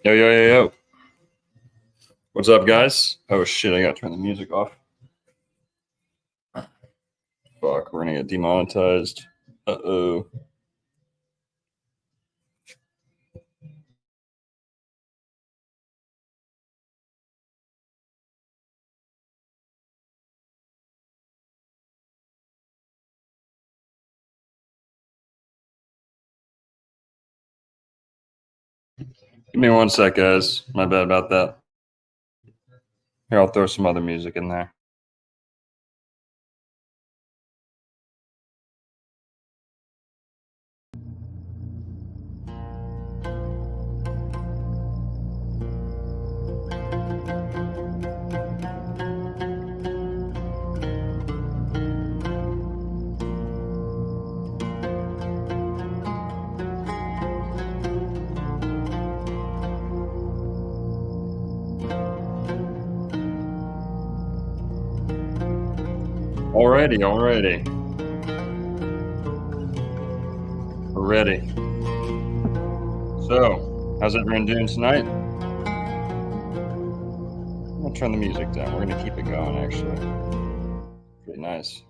Yo, yo, yo, yo. What's up, guys? Oh, shit, I gotta turn the music off. Fuck, we're gonna get demonetized. Uh-oh. Give me 1 sec, guys. My bad about that. Here, I'll throw some other music in there. Alrighty. We're ready. So, how's everyone doing tonight? I'm gonna turn the music down. We're gonna keep it going, actually. Pretty nice.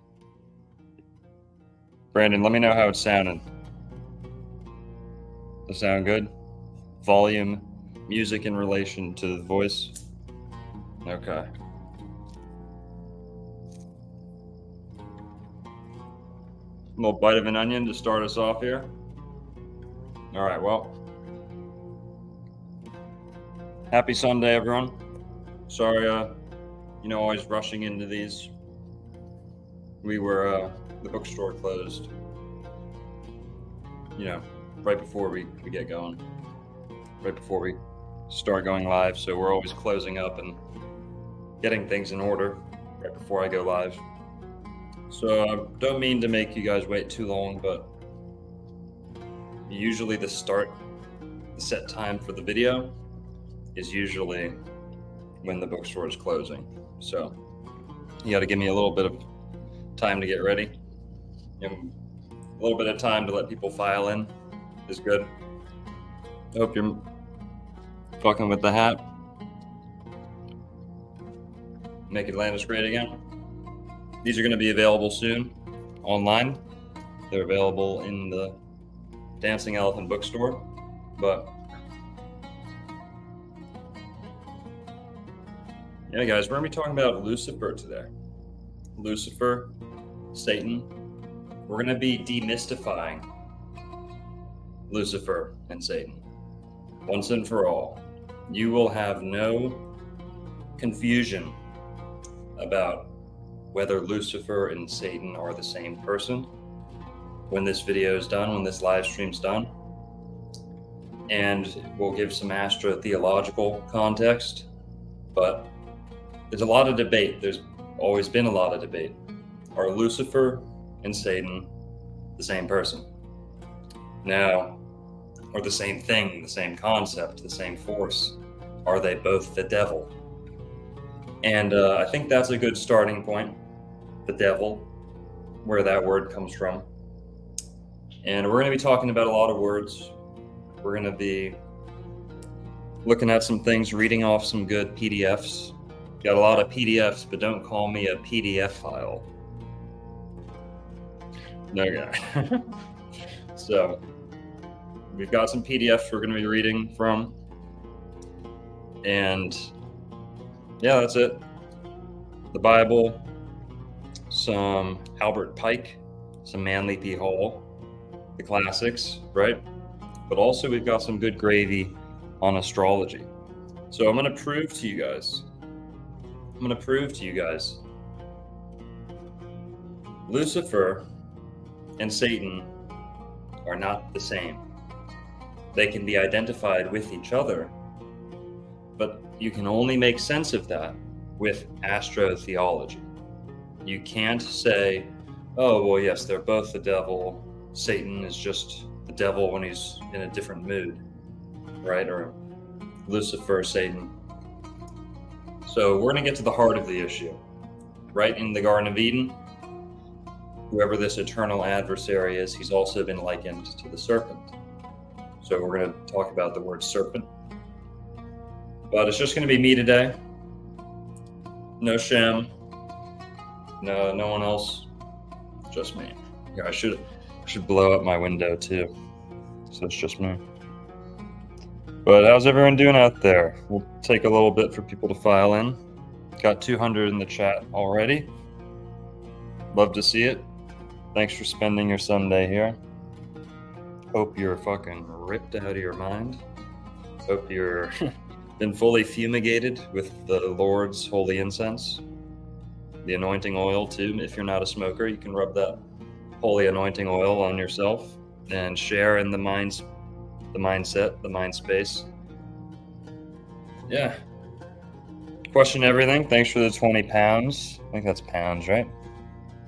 Brandon, let me know how it's sounding. Does it sound good? Volume, music in relation to the voice? Okay. A little bite of an onion to start us off here. All right, well, happy Sunday, everyone. Sorry, always rushing into these. We were, the bookstore closed, right before we get going, right before we start going live. So we're always closing up and getting things in order right before I go live. So I don't mean to make you guys wait too long, but usually the set time for the video is usually when the bookstore is closing. So you got to give me a little bit of time to get ready. And a little bit of time to let people file in is good. I hope you're fucking with the hat. Make Atlantis great again. These are going to be available soon online. They're available in the Dancing Elephant bookstore. But yeah, guys, we're going to be talking about Lucifer today. Lucifer, Satan. We're going to be demystifying Lucifer and Satan once and for all. You will have no confusion about whether Lucifer and Satan are the same person when this video is done, when this live stream's done. And we'll give some astro-theological context, but there's a lot of debate. There's always been a lot of debate. Are Lucifer and Satan the same person? Now, or the same thing, the same concept, the same force? Are they both the devil? And I think that's a good starting point. The devil, where that word comes from. And we're going to be talking about a lot of words. We're going to be looking at some things, reading off some good PDFs. Got a lot of PDFs, but don't call me a PDF file. No guy. So we've got some PDFs we're going to be reading from. And yeah, that's it. The Bible, some Albert Pike, some Manly P. Hall, the classics, right? But also we've got some good gravy on astrology. So I'm going to prove to you guys, Lucifer and Satan are not the same. They can be identified with each other, but you can only make sense of that with astrotheology. You can't say, oh, well, yes, they're both the devil. Satan is just the devil when he's in a different mood, right? Or Lucifer, Satan. So we're going to get to the heart of the issue. Right in the Garden of Eden, whoever this eternal adversary is, he's also been likened to the serpent. So we're going to talk about the word serpent. But it's just going to be me today. No Shem. No one else. Just me. Yeah, I should blow up my window too, so it's just me. But how's everyone doing out there? We'll take a little bit for people to file in. Got 200 in the chat already. Love to see it. Thanks for spending your Sunday here. Hope you're fucking ripped out of your mind. Hope you're been fully fumigated with the Lord's holy incense. The anointing oil too. If you're not a smoker, you can rub that holy anointing oil on yourself and share in the mindset, the mind space. Yeah. Question everything. Thanks for the 20 pounds. I think that's pounds, right?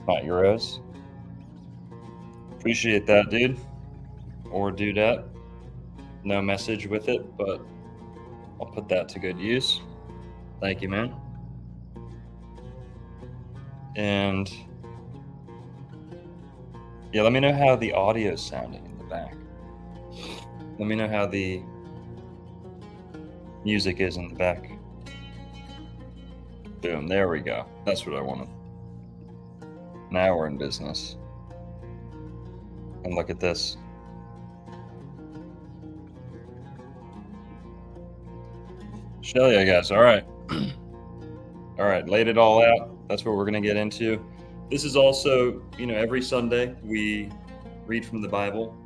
Not euros. Appreciate that, dude. Or dudette. No message with it, but I'll put that to good use. Thank you, man. And yeah, let me know how the audio's sounding in the back. Let me know how the music is in the back. Boom, there we go. That's what I wanted. Now we're in business. And look at this. Shell yeah, guys. All right. All right, laid it all out. That's what we're going to get into. This is also, every Sunday we read from the Bible,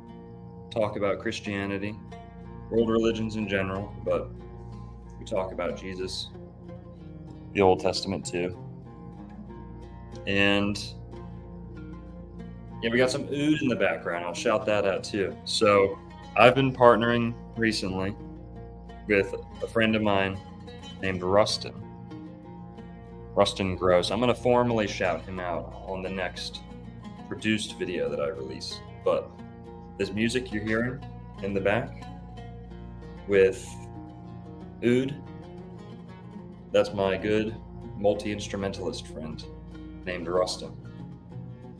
talk about Christianity, world religions in general, but we talk about Jesus, the Old Testament too. And yeah, we got some oud in the background. I'll shout that out too. So I've been partnering recently with a friend of mine named Rustin Gross. I'm going to formally shout him out on the next produced video that I release. But this music you're hearing in the back with oud, that's my good multi-instrumentalist friend named Rustin.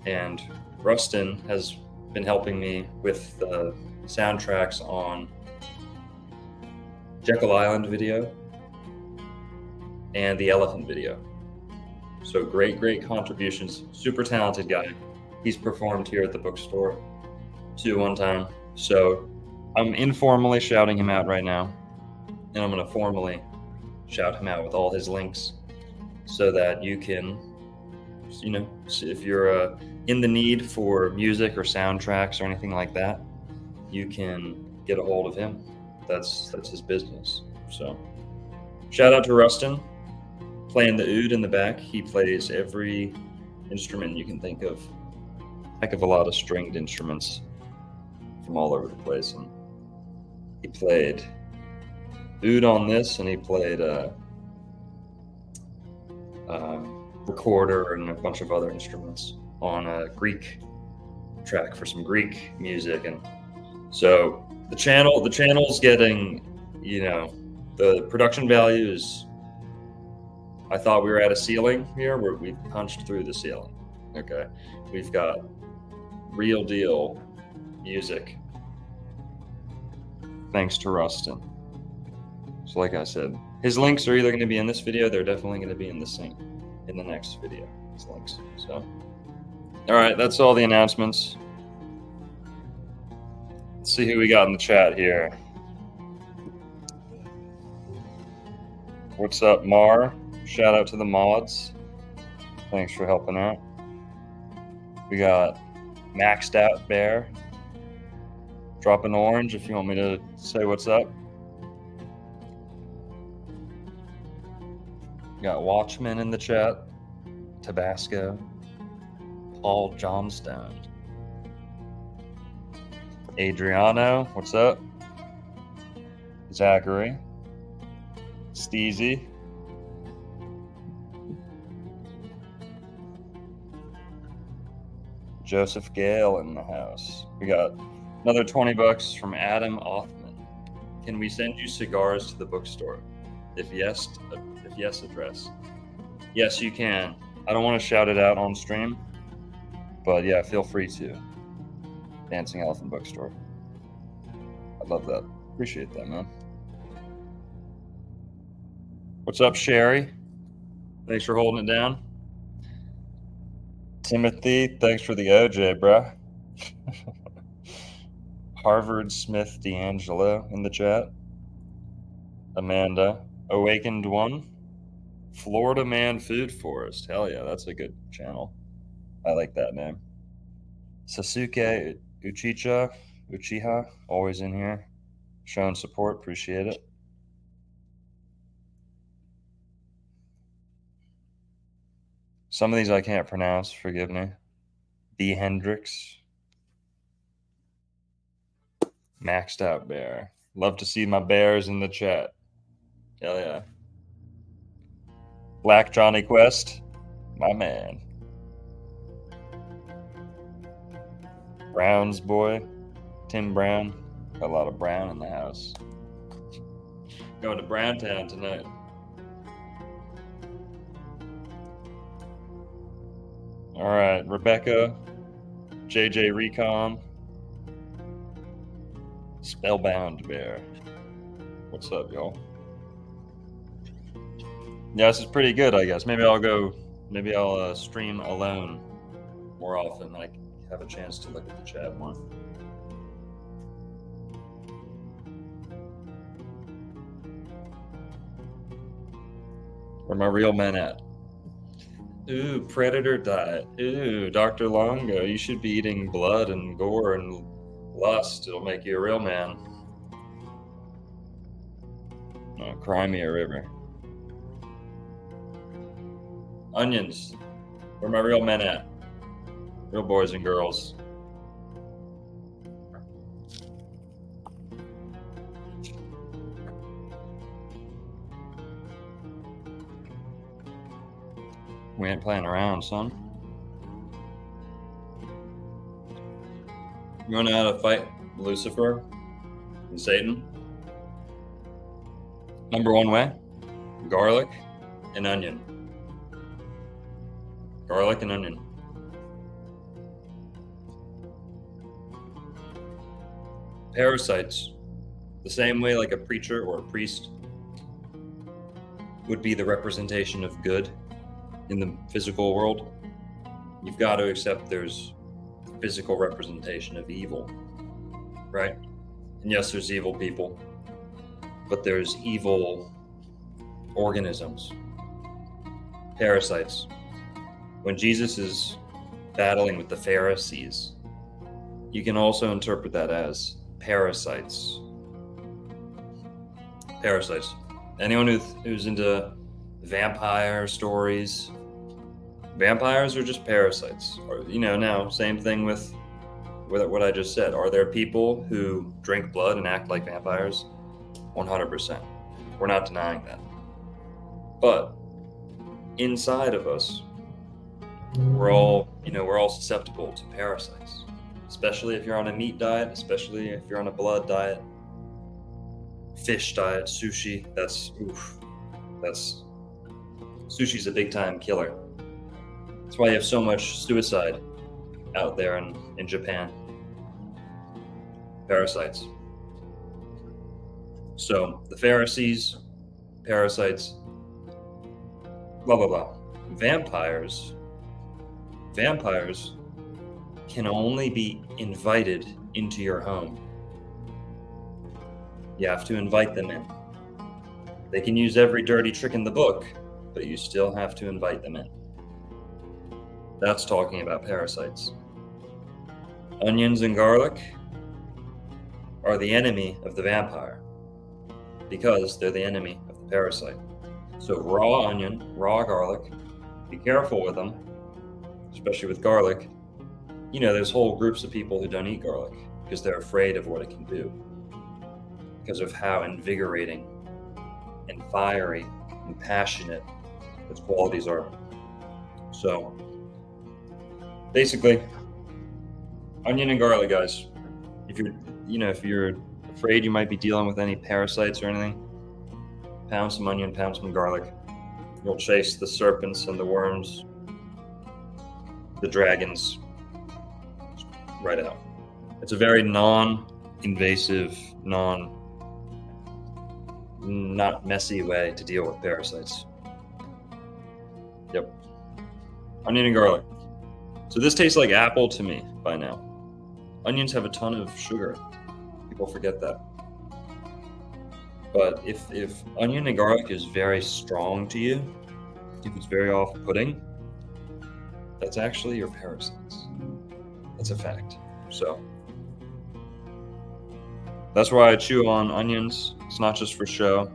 And Rustin has been helping me with the soundtracks on Jekyll Island video and the Elephant video. So great contributions. Super talented guy. He's performed here at the bookstore too one time. So I'm informally shouting him out right now. And I'm going to formally shout him out with all his links so that you can, if you're in the need for music or soundtracks or anything like that, you can get a hold of him. That's his business. So shout out to Rustin. Playing the oud in the back. He plays every instrument you can think of. Heck of a lot of stringed instruments from all over the place. And he played oud on this, and he played recorder and a bunch of other instruments on a Greek track for some Greek music. And so the channel's getting, the production value is, I thought we were at a ceiling here where we punched through the ceiling. Okay. We've got real deal music. Thanks to Rustin. So like I said, his links are either going to be in this video, they're definitely going to be in the next video, his links. So, all right, that's all the announcements. Let's see who we got in the chat here. What's up, Mar? Shout out to the mods. Thanks for helping out. We got Maxed Out Bear. Drop an orange if you want me to say what's up. We got Watchman in the chat. Tabasco. Paul Johnstone. Adriano, what's up? Zachary. Steezy. Joseph Gale in the house. We got another $20 from Adam Othman. Can we send you cigars to the bookstore? If yes, address. Yes, you can. I don't want to shout it out on stream, but yeah, feel free to. Dancing Elephant Bookstore. I love that. Appreciate that, man. What's up, Sherry? Thanks for holding it down. Timothy, thanks for the OJ, bruh. Harvard Smith D'Angelo in the chat. Amanda, Awakened One. Florida Man Food Forest. Hell yeah, that's a good channel. I like that name. Sasuke Uchiha, always in here. Showing support, appreciate it. Some of these I can't pronounce, forgive me. B. Hendrix. Maxed Out Bear. Love to see my bears in the chat. Hell yeah. Black Johnny Quest, my man. Brown's boy, Tim Brown. Got a lot of Brown in the house. Going to Browntown tonight. All right, Rebecca, JJ Recon, Spellbound Bear. What's up, y'all? Yeah, this is pretty good, I guess. Maybe I'll stream alone more often. I have a chance to look at the chat more. Where my real men at? Ooh, predator diet. Ooh, Dr. Longo, you should be eating blood and gore and lust. It'll make you a real man. Oh, cry me a river. Onions. Where my real men at? Real boys and girls. We ain't playing around, son. You wanna know how to fight Lucifer and Satan? Number one way, garlic and onion. Garlic and onion. Parasites, the same way like a preacher or a priest would be the representation of good in the physical world, you've got to accept there's physical representation of evil, right? And yes, there's evil people, but there's evil organisms, parasites. When Jesus is battling with the Pharisees, you can also interpret that as parasites. Parasites. Anyone who's into vampire stories, vampires are just parasites. Or, now, same thing with what I just said. Are there people who drink blood and act like vampires? 100%. We're not denying that. But inside of us, we're all susceptible to parasites, especially if you're on a meat diet, especially if you're on a blood diet, fish diet, sushi. Sushi's a big time killer. That's why you have so much suicide out there in Japan. Parasites. So the Pharisees, parasites, blah, blah, blah. Vampires can only be invited into your home. You have to invite them in. They can use every dirty trick in the book, but you still have to invite them in. That's talking about parasites. Onions and garlic are the enemy of the vampire because they're the enemy of the parasite. So raw onion, raw garlic, be careful with them, especially with garlic. There's whole groups of people who don't eat garlic because they're afraid of what it can do, because of how invigorating and fiery and passionate its qualities are. So basically, onion and garlic, guys. If you're afraid you might be dealing with any parasites or anything, pound some onion, pound some garlic. You'll chase the serpents and the worms, the dragons, right out. It's a very non-invasive, not messy way to deal with parasites. Yep. Onion and garlic. So this tastes like apple to me by now. Onions have a ton of sugar. People forget that. But if onion and garlic is very strong to you, if it's very off-putting, that's actually your parasites. That's a fact. So that's why I chew on onions. It's not just for show.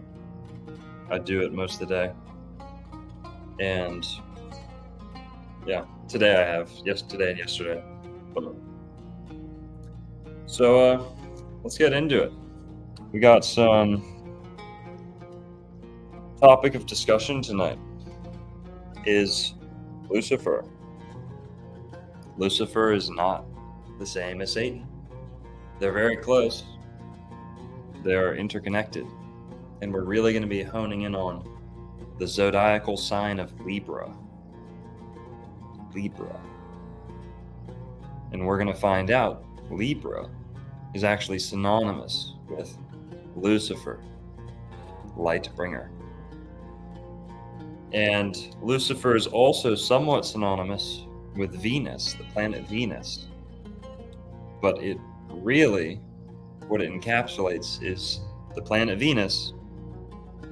I do it most of the day. And yeah, today I have. Today and yesterday. So let's get into it. We got some topic of discussion tonight is Lucifer. Lucifer is not the same as Satan. They're very close. They're interconnected. And we're really going to be honing in on the zodiacal sign of Libra. Libra. And we're going to find out Libra is actually synonymous with Lucifer, light bringer. And Lucifer is also somewhat synonymous with Venus, the planet Venus. But it really, what it encapsulates is the planet Venus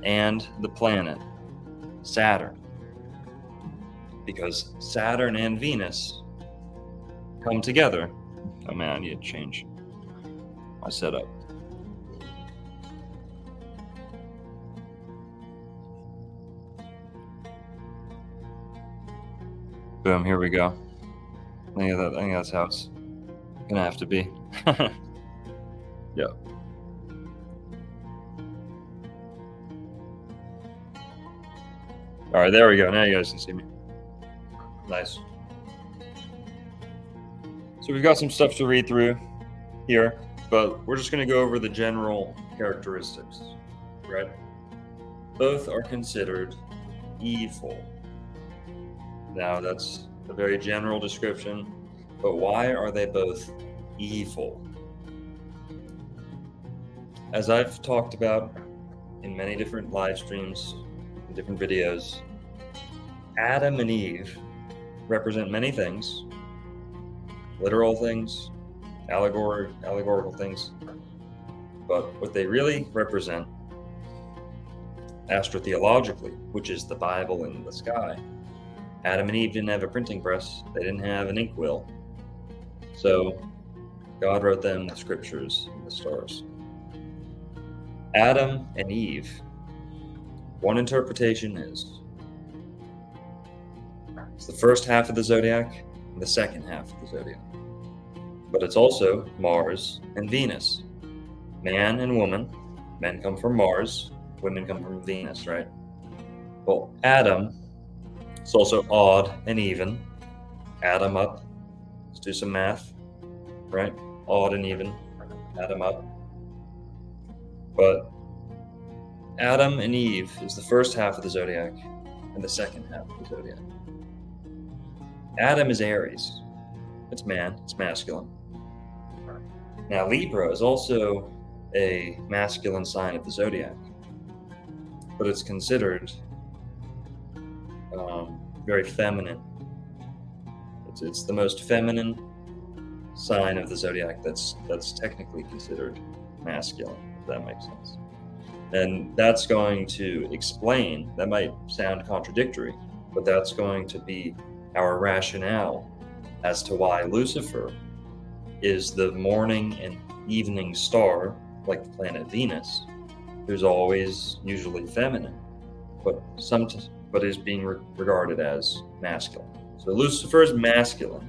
and the planet Saturn. Because Saturn and Venus come together. Oh man, I need to change my setup. Boom, here we go. I think that's how it's gonna have to be. Yeah. All right, there we go. Now you guys can see me. Nice. So we've got some stuff to read through here, but we're just going to go over the general characteristics, right? Both are considered evil. Now, that's a very general description, but why are they both evil? As I've talked about in many different live streams, in different videos, Adam and Eve represent many things, literal things, allegorical things, but what they really represent astrotheologically, which is the Bible in the sky. Adam and Eve didn't have a printing press, they didn't have an inkwell, so God wrote them the scriptures and the stars. Adam and Eve, one interpretation is it's the first half of the zodiac and the second half of the zodiac. But it's also Mars and Venus. Man and woman. Men come from Mars, women come from Venus, right? Well, Adam is also odd and even. Add them up. Let's do some math, right? Odd and even. Add them up. But Adam and Eve is the first half of the zodiac and the second half of the zodiac. Adam is Aries. It's man, it's masculine. Now, Libra is also a masculine sign of the zodiac, but it's considered very feminine. It's the most feminine sign of the zodiac that's technically considered masculine, if that makes sense. And that's going to explain, that might sound contradictory, but that's going to be our rationale as to why Lucifer is the morning and evening star, like the planet Venus, who's always usually feminine, but is being regarded as masculine. So Lucifer is masculine.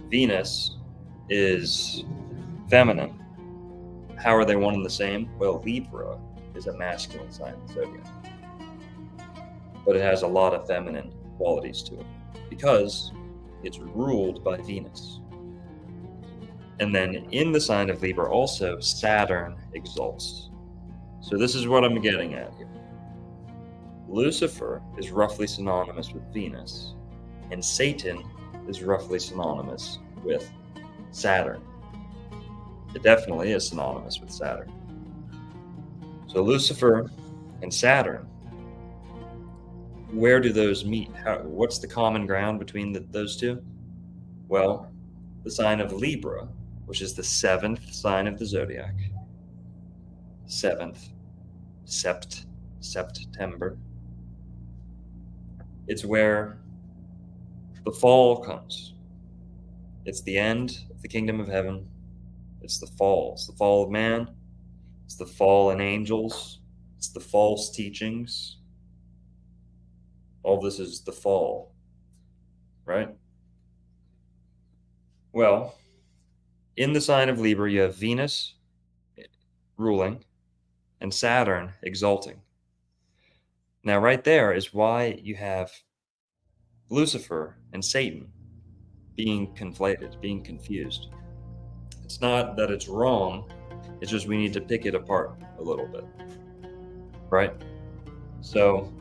Venus is feminine. How are they one and the same? Well, Libra is a masculine sign of the zodiac, but it has a lot of feminine qualities to it because it's ruled by Venus. And then in the sign of Libra also, Saturn exalts. So this is what I'm getting at here. Lucifer is roughly synonymous with Venus, and Satan is roughly synonymous with Saturn. It definitely is synonymous with Saturn. So Lucifer and Saturn, where do those meet? What's the common ground between those two? Well, the sign of Libra, which is the 7th sign of the zodiac. 7th, September. It's where the fall comes. It's the end of the kingdom of heaven. It's the fall. It's the fall of man. It's the fallen angels. It's the false teachings. All this is the fall, right? Well, in the sign of Libra, you have Venus ruling and Saturn exalting. Now, right there is why you have Lucifer and Satan being conflated, being confused. It's not that it's wrong, it's just we need to pick it apart a little bit, right? So,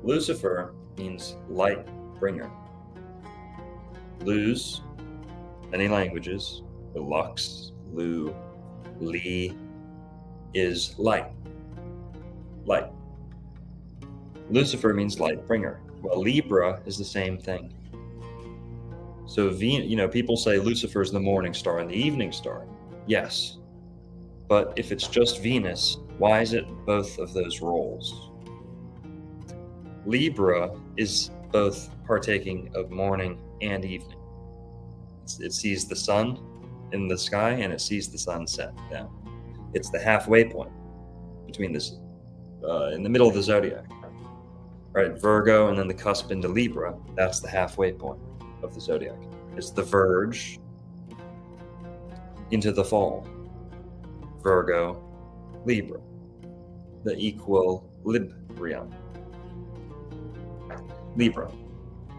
Lucifer means light bringer. Luz, many languages, the Lux, Lu, Li, is light. Light. Lucifer means light bringer. Well, Libra is the same thing. So, people say Lucifer is the morning star and the evening star. Yes. But if it's just Venus, why is it both of those roles? Libra is both partaking of morning and evening. It sees the sun in the sky and it sees the sunset down. It's the halfway point between this, in the middle of the zodiac. Right, Virgo and then the cusp into Libra, that's the halfway point of the zodiac. It's the verge into the fall. Virgo, Libra, the equilibrium. Libra.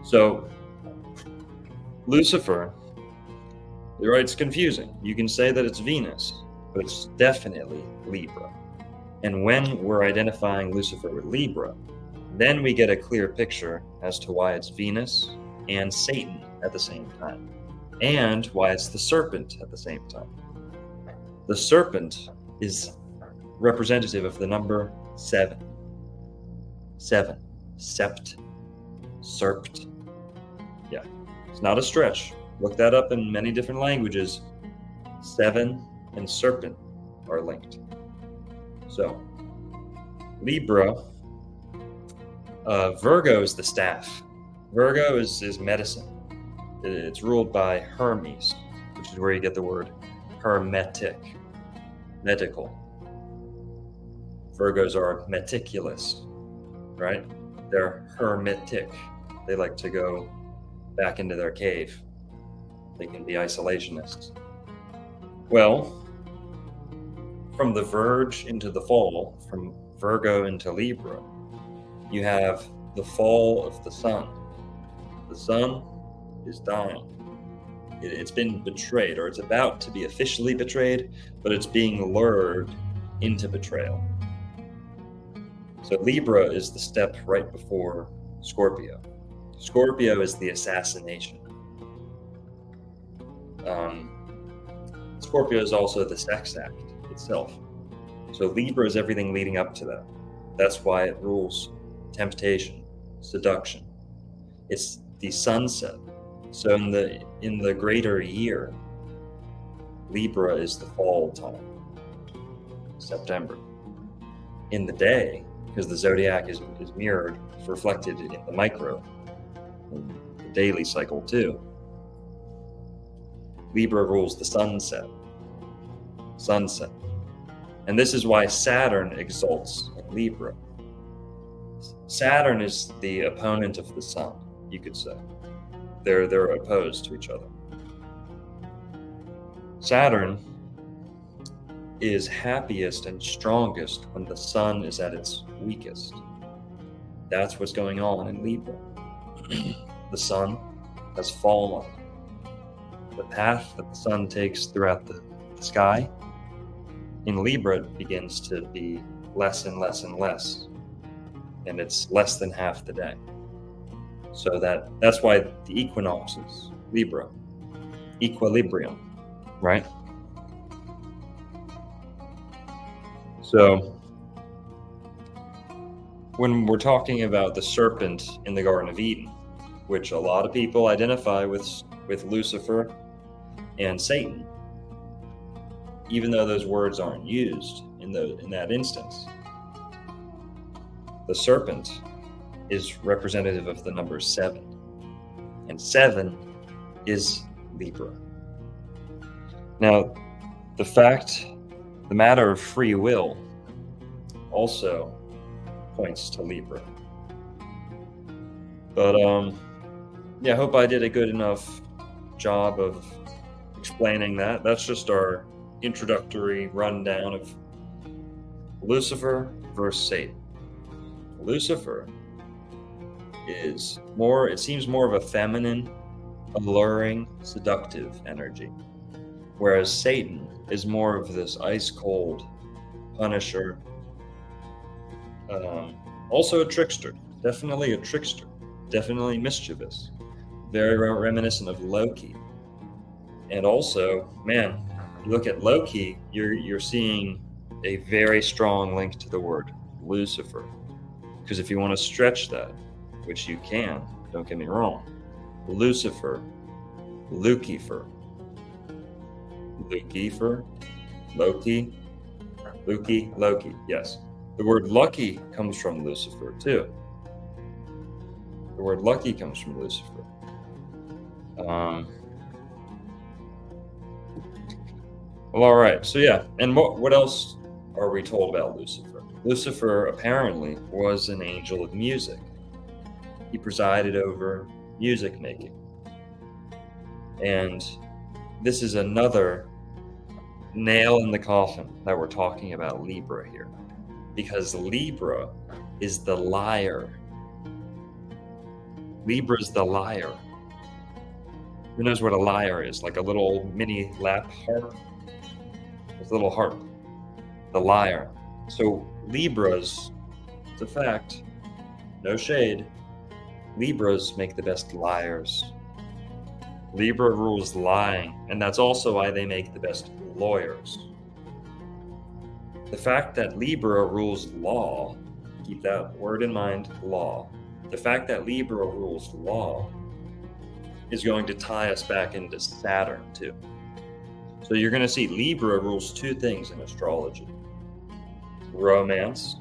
So, Lucifer, you're right, it's confusing. You can say that it's Venus, but it's definitely Libra. And when we're identifying Lucifer with Libra, then we get a clear picture as to why it's Venus and Satan at the same time, and why it's the serpent at the same time. The serpent is representative of the number 7. 7. Sept. Serpent. Yeah, it's not a stretch. Look that up in many different languages. 7 and serpent are linked. So, Libra, Virgo is the staff. Virgo is medicine. It's ruled by Hermes, which is where you get the word hermetic, medical. Virgos are meticulous, right? They're hermetic. They like to go back into their cave. They can be isolationists. Well, from the verge into the fall, from Virgo into Libra, you have the fall of the sun. The sun is dying. It's been betrayed, or it's about to be officially betrayed, but it's being lured into betrayal. So Libra is the step right before Scorpio. Scorpio is the assassination. Scorpio is also the sex act itself. So Libra is everything leading up to that. That's why it rules temptation, seduction. It's the sunset. So in the greater year, Libra is the fall time, September. In the day, because the zodiac is mirrored, it's reflected in the micro, in the daily cycle too. Libra rules the sunset. Sunset. And this is why Saturn exalts in Libra. Saturn is the opponent of the sun, you could say. They're opposed to each other. Saturn is happiest and strongest when the sun is at its weakest. That's what's going on in Libra. The sun has fallen. The path that the sun takes throughout the sky, in Libra it begins to be less and less and less. And it's less than half the day. So that's why the equinox is Libra. Equilibrium, right? So, when we're talking about the serpent in the Garden of Eden, which a lot of people identify with Lucifer and Satan, even though those words aren't used in that instance, the serpent is representative of the number 7, and 7 is Libra. Now, the matter of free will also points to Libra. But I hope I did a good enough job of explaining that. That's just our introductory rundown of Lucifer versus Satan. Lucifer seems more of a feminine, alluring, seductive energy, whereas Satan is more of this ice-cold punisher, also a trickster, definitely mischievous, very reminiscent of Loki. And also, man, you look at Loki, you're seeing a very strong link to the word Lucifer, because if you want to stretch that, which you can, don't get me wrong, Lucifer, Lucifer, Loki, yes. The word lucky comes from Lucifer too. Well, all right. So yeah, and what else are we told about Lucifer? Lucifer apparently was an angel of music. He presided over music making. And this is another nail in the coffin that we're talking about Libra here. Because Libra is the liar. Libra's the liar. Who knows what a lyre is? Like a little mini lap harp? It's a little harp. The lyre. So Libras, it's a fact, no shade, Libras make the best liars. Libra rules lying, and that's also why they make the best lawyers. The fact that Libra rules law, keep that word in mind, law. The fact that Libra rules law is going to tie us back into Saturn too. So you're going to see Libra rules 2 things in astrology: romance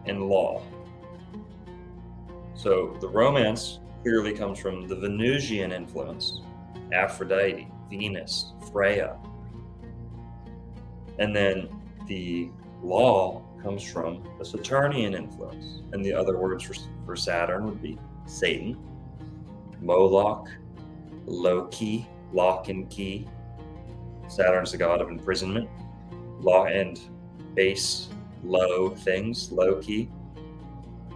and law. So the romance clearly comes from the Venusian influence, Aphrodite, Venus, Freya. And then the law comes from the Saturnian influence. And the other words for Saturn would be Satan, Moloch, Loki, lock and key. Saturn's the god of imprisonment, law and base, low things, Loki,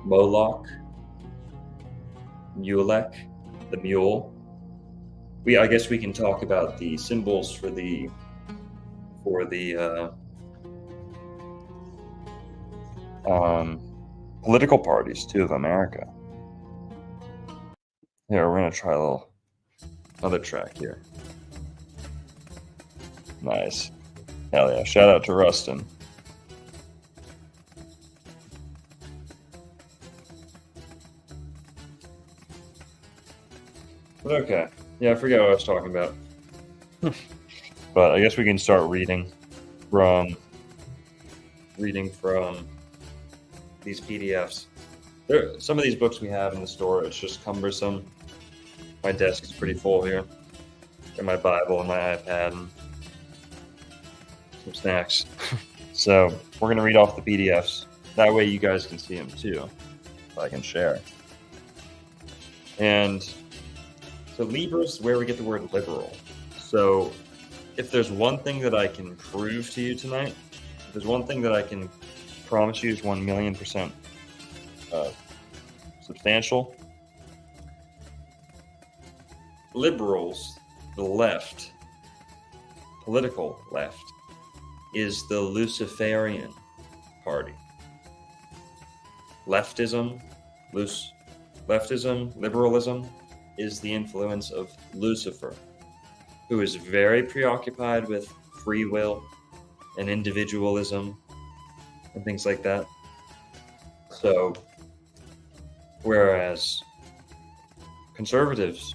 Moloch, Mulek, the mule. I guess we can talk about the symbols for the political parties too of America. Here, we're gonna try another track here. Nice. Hell yeah. Shout out to Rustin. Okay. Yeah, I forgot what I was talking about. But I guess we can start reading from these PDFs. Some of these books we have in the store, it's just cumbersome. My desk is pretty full here. Got my Bible and my iPad and some snacks. So we're going to read off the PDFs. That way you guys can see them too, so I can share. And so Libra is where we get the word liberal. So if there's one thing that I can prove to you tonight, if there's one thing that I can promise you is 1,000,000% substantial, liberals, the left, political left, is the Luciferian party. Leftism, liberalism is the influence of Lucifer, who is very preoccupied with free will and individualism and things like that. So, whereas conservatives,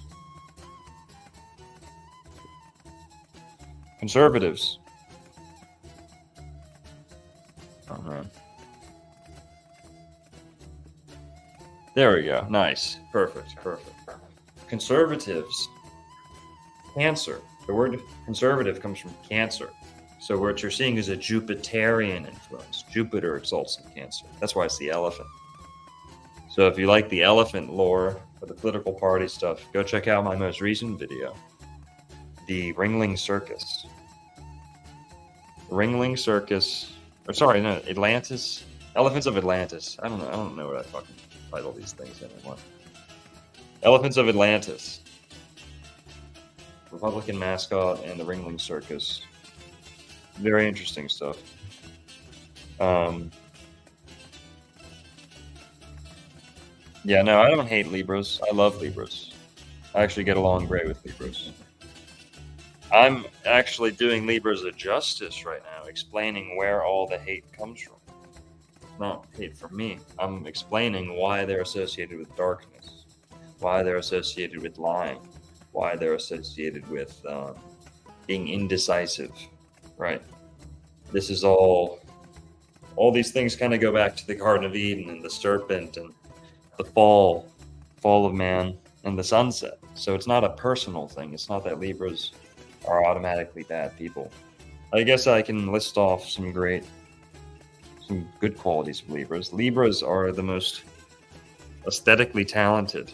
oh man, there we go, nice, perfect. Conservatives, Cancer. The word conservative comes from Cancer. So what you're seeing is a Jupiterian influence. Jupiter exalts in Cancer. That's why it's the elephant. So if you like the elephant lore for the political party stuff, go check out my most recent video, the Ringling Circus. Atlantis, Elephants of Atlantis. I don't know what I fucking title these things anymore. Elephants of Atlantis, Republican mascot, and the Ringling Circus. Very interesting stuff. Yeah, no, I don't hate Libras. I love Libras. I actually get along great with Libras. I'm actually doing Libras a justice right now, explaining where all the hate comes from. Not hate from me. I'm explaining why they're associated with darkness, why they're associated with lying, why they're associated with being indecisive, right? This is all these things kind of go back to the Garden of Eden and the serpent and the fall of man and the sunset. So it's not a personal thing. It's not that Libras are automatically bad people. I guess I can list off some good qualities of Libras. Libras are the most aesthetically talented.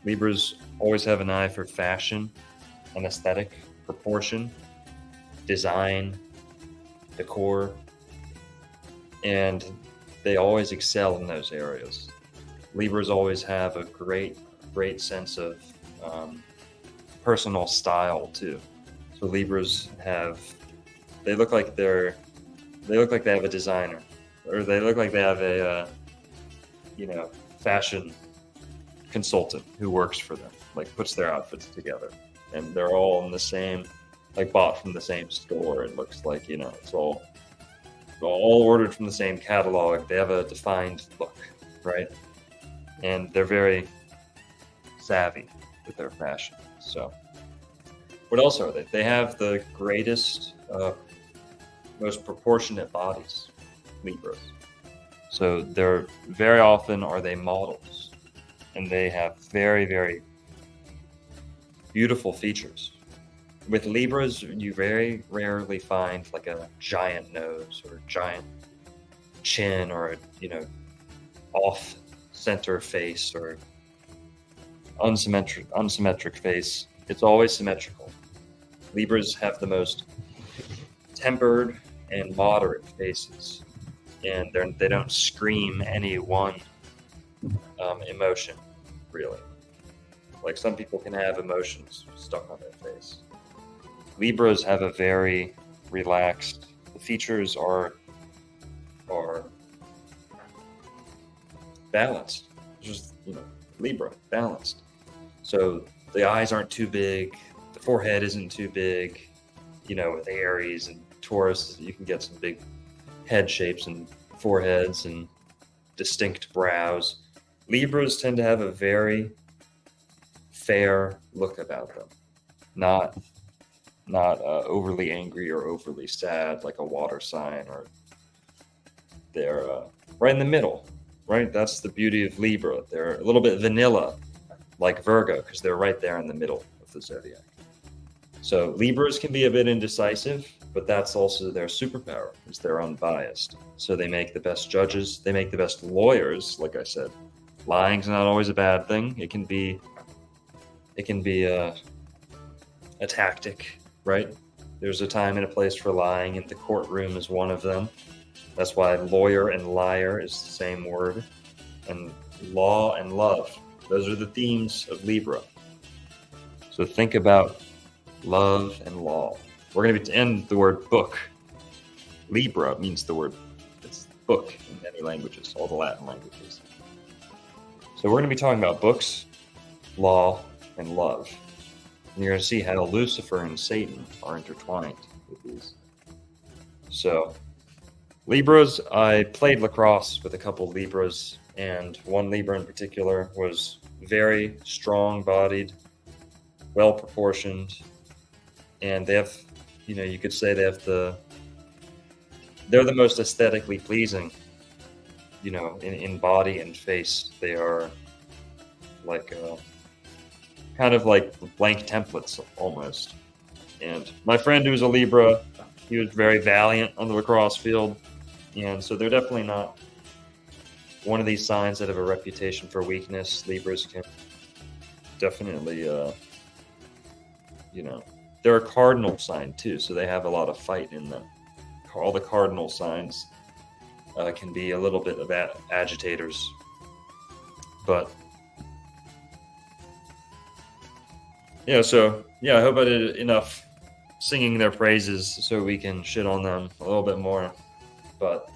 Libras always have an eye for fashion and aesthetic, proportion, design, decor, and they always excel in those areas. Libras always have a great sense of personal style too. So Libras they look like they have a designer, or they look like they have a fashion consultant who works for them, like puts their outfits together, and they're all in the same, like bought from the same store. It looks like it's all ordered from the same catalog. They have a defined look, right? And they're very savvy with their fashion. So what else are they? They have the greatest, most proportionate bodies, Libras. So they're very often are they models, and they have very, very beautiful features. With Libras, you very rarely find like a giant nose or a giant chin or off center face or unsymmetric face. It's always symmetrical. Libras have the most tempered and moderate faces, and they don't scream any one emotion, really. Like some people can have emotions stuck on their face. Libras have a very relaxed. The features are balanced. Just Libra balanced. So the eyes aren't too big. The forehead isn't too big. With Aries and Taurus, you can get some big head shapes and foreheads and distinct brows. Libras tend to have a very fair look about them, not overly angry or overly sad like a water sign, or they're right in the middle, right? That's the beauty of Libra. They're a little bit vanilla like Virgo because they're right there in the middle of the zodiac. So Libras can be a bit indecisive, but that's also their superpower, is they're unbiased. So they make the best judges, they make the best lawyers. Like I said, lying's not always a bad thing. It can be a tactic, right? There's a time and a place for lying, and the courtroom is one of them. That's why lawyer and liar is the same word. And law and love, those are the themes of Libra. So think about love and law. We're going to end the word book. Libra means it's book in many languages, all the Latin languages. So we're going to be talking about books, law, and love. And you're going to see how Lucifer and Satan are intertwined with these. So Libras, I played lacrosse with a couple Libras, and one Libra in particular was very strong-bodied, well-proportioned, and they have, you could say they're the most aesthetically pleasing, in body and face. They are like kind of like blank templates almost. And my friend who's a Libra, he was very valiant on the lacrosse field. And so they're definitely not one of these signs that have a reputation for weakness. Libras can definitely, they're a cardinal sign too, so they have a lot of fight in them. All the cardinal signs can be a little bit of agitators. But, I hope I did enough singing their praises so we can shit on them a little bit more. But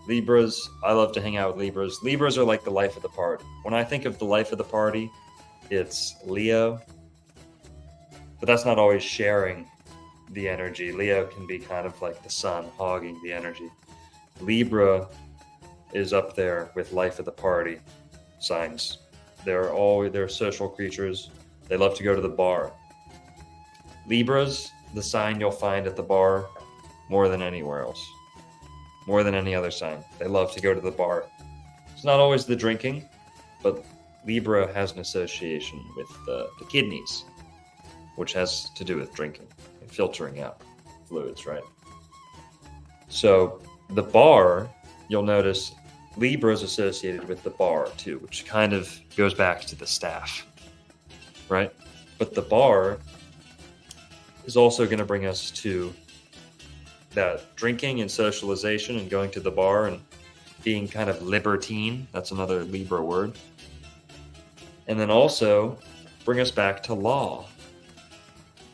Libras, I love to hang out with Libras. Libras are like the life of the party. When I think of the life of the party, it's Leo. But that's not always sharing the energy. Leo can be kind of like the sun hogging the energy. Libra is up there with life of the party signs. They're social creatures. They love to go to the bar. Libras, the sign you'll find at the bar more than anywhere else. More than any other sign. They love to go to the bar. It's not always the drinking, but Libra has an association with the kidneys, which has to do with drinking and filtering out fluids, right? So the bar, you'll notice Libra is associated with the bar too, which kind of goes back to the staff, right? But the bar is also going to bring us to that drinking and socialization and going to the bar and being kind of libertine. That's another Libra word. And then also bring us back to law,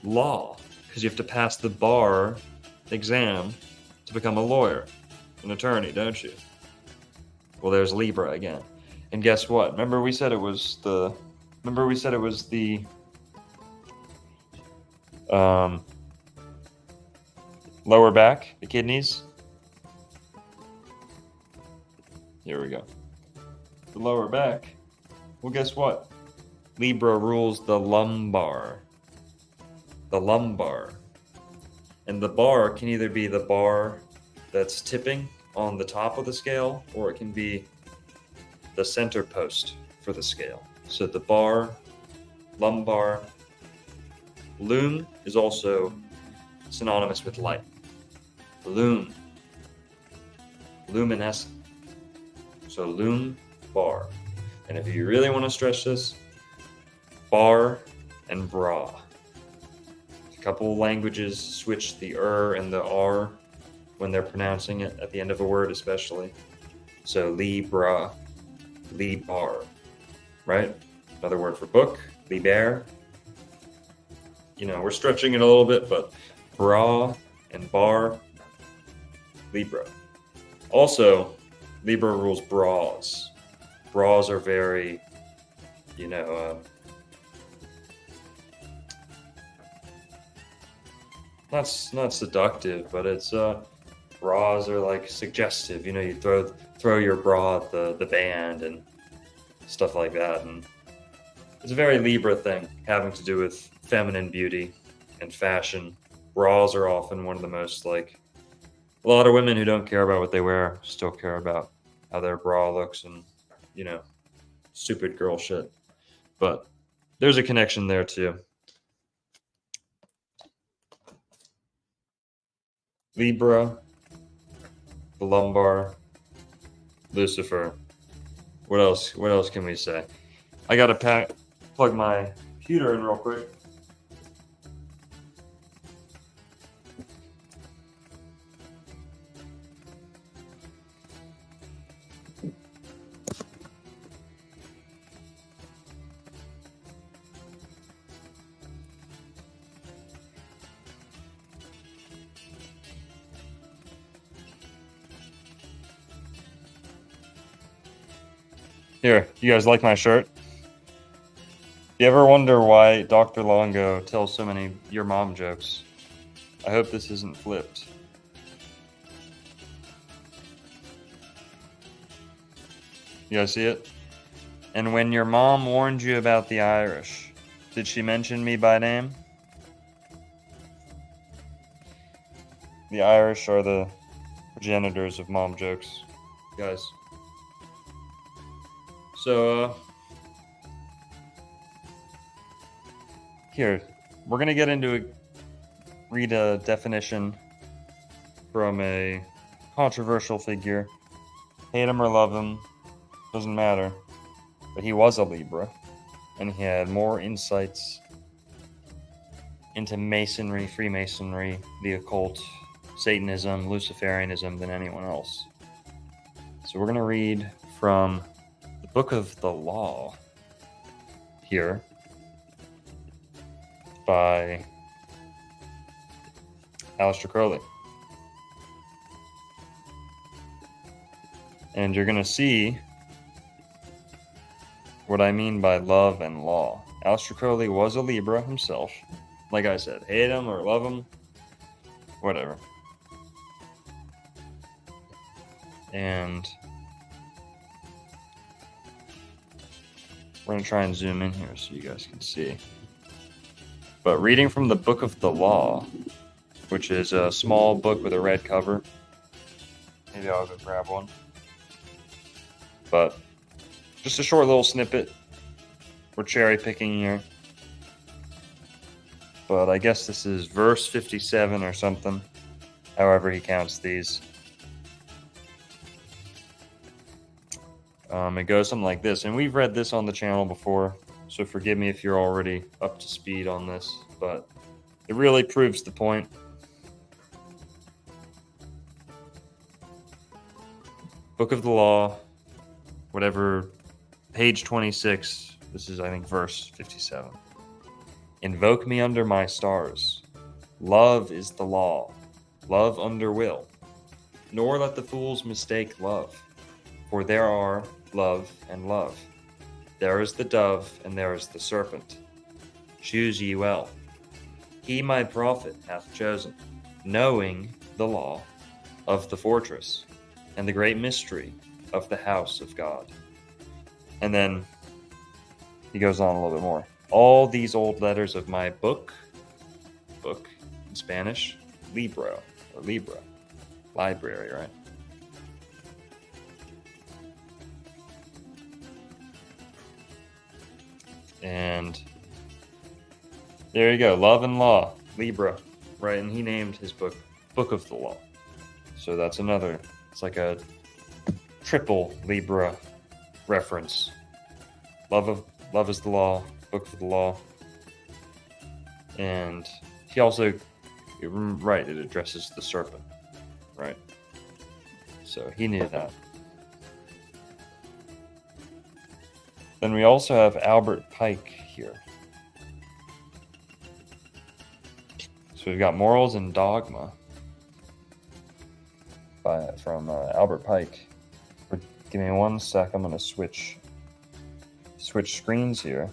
because you have to pass the bar exam to become a lawyer, an attorney, don't you? Well, there's Libra again. And guess what? Remember we said it was the lower back, the kidneys. Here we go. The lower back. Well, guess what? Libra rules the lumbar. The lumbar. And the bar can either be the bar that's tipping on the top of the scale, or it can be the center post for the scale. So the bar, lumbar, lum is also synonymous with light. Lum. Luminescent. So lum, bar. And if you really want to stretch this, bar and bra. A couple languages switch the and the r when they're pronouncing it at the end of a word, especially. So Libra, Libar, right? Another word for book, Liber. We're stretching it a little bit, but bra and bar, Libra. Also, Libra rules bras. Bras are very, not seductive, but it's bras are like suggestive. You throw your bra at the band and stuff like that, and it's a very Libra thing having to do with feminine beauty and fashion. Bras are often one of the most a lot of women who don't care about what they wear still care about how their bra looks and stupid girl shit. But there's a connection there too. Libra, the lumbar, Lucifer. What else can we say? I gotta plug my computer in real quick. Here, you guys like my shirt? You ever wonder why Dr. Longo tells so many your mom jokes? I hope this isn't flipped. You guys see it? And when your mom warned you about the Irish, did she mention me by name? The Irish are the progenitors of mom jokes, guys. So, here, we're going to get into read a definition from a controversial figure. Hate him or love him, doesn't matter. But he was a Libra, and he had more insights into Masonry, Freemasonry, the occult, Satanism, Luciferianism than anyone else. So we're going to read from the Book of the Law here by Aleister Crowley. And you're going to see what I mean by love and law. Aleister Crowley was a Libra himself. Like I said, hate him or love him, whatever. And we're going to try and zoom in here so you guys can see. But reading from the Book of the Law, which is a small book with a red cover. Maybe I'll go grab one. But just a short little snippet. We're cherry picking here. But I guess this is verse 57 or something. However he counts these. It goes something like this. And we've read this on the channel before. So forgive me if you're already up to speed on this. But it really proves the point. Book of the Law. Whatever. Page 26. This is, I think, verse 57. Invoke me under my stars. Love is the law. Love under will. Nor let the fools mistake love. For there are love and love. There is the dove and there is the serpent. Choose ye well. He my prophet hath chosen, knowing the law of the fortress and the great mystery of the house of God. And then he goes on a little bit more. All these old letters of my book in Spanish, Libra, library, right? And there you go, Love and Law, Libra, right? And he named his book Book of the Law. So that's another, it's like a triple Libra reference. Love is the law, Book of the Law. And he also, right, it addresses the serpent, right? So he knew that. Then we also have Albert Pike here. So we've got Morals and Dogma from Albert Pike. Give me 1 sec. I'm going to switch screens here.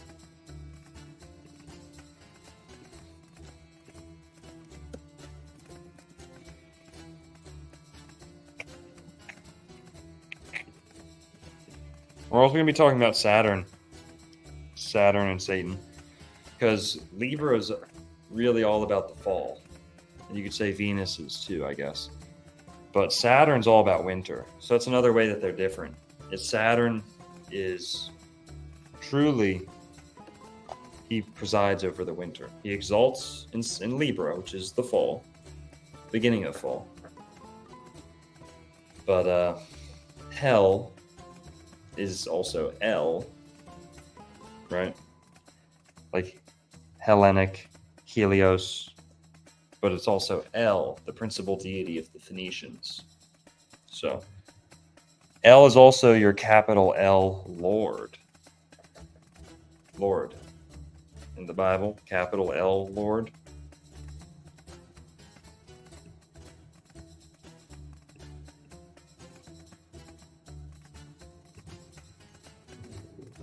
We're also going to be talking about Saturn and Satan, because Libra is really all about the fall. And you could say Venus is too, I guess. But Saturn's all about winter. So that's another way that they're different. Saturn is truly, he presides over the winter. He exalts in Libra, which is the fall, beginning of fall. But hell is also El, right? Like Hellenic, Helios, but it's also El, the principal deity of the Phoenicians. So El is also your capital L Lord. Lord. In the Bible, capital L Lord.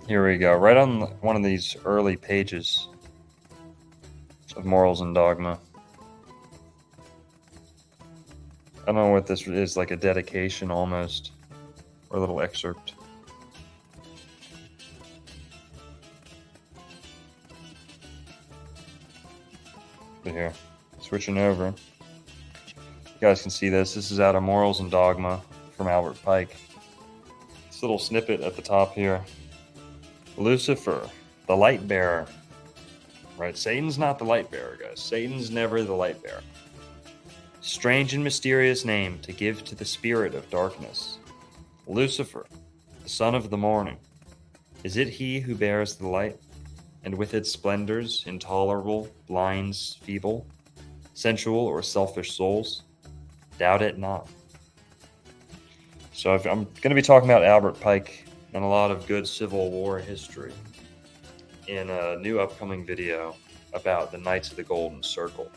Here we go, right on one of these early pages of Morals and Dogma. I don't know what this is, like a dedication almost, or a little excerpt. here. Switching over. You guys can see this. This is out of Morals and Dogma from Albert Pike. This little snippet at the top here. Lucifer, the light bearer. Right? Satan's not the light bearer, guys. Satan's never the light bearer. Strange and mysterious name to give to the spirit of darkness. Lucifer, the son of the morning. Is it he who bears the light, and with its splendors, intolerable, blinds, feeble, sensual or selfish souls? Doubt it not. So I'm going to be talking about Albert Pike and a lot of good Civil War history in a new upcoming video about the Knights of the Golden Circle.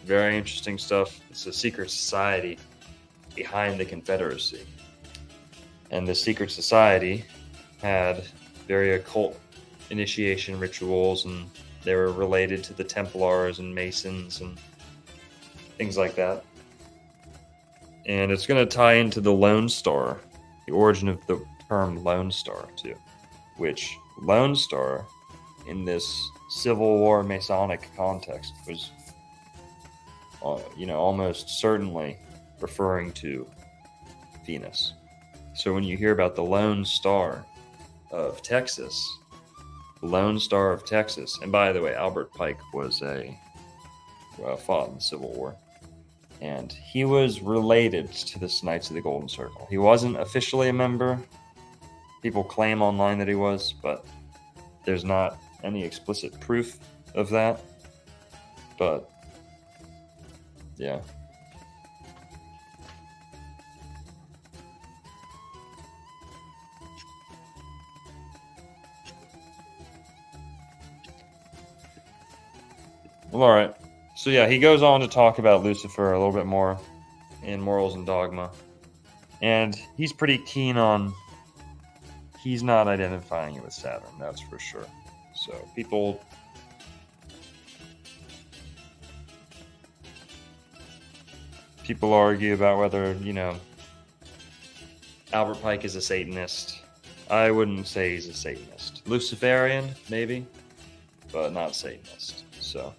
Very interesting stuff. It's a secret society behind the Confederacy. And the secret society had very occult initiation rituals, and they were related to the Templars and Masons and things like that. And it's going to tie into the Lone Star, the origin of the term Lone Star, too. Which Lone Star, in this Civil War Masonic context, was, almost certainly referring to Venus. So when you hear about the Lone Star of Texas, Lone Star of Texas, and by the way, Albert Pike was fought in the Civil War. And he was related to the Knights of the Golden Circle. He wasn't officially a member. People claim online that he was, but there's not any explicit proof of that. But, yeah. Well, all right. So yeah, he goes on to talk about Lucifer a little bit more in Morals and Dogma. And he's pretty keen on, he's not identifying it with Saturn, that's for sure. So people argue about whether, Albert Pike is a Satanist. I wouldn't say he's a Satanist. Luciferian, maybe, but not Satanist. So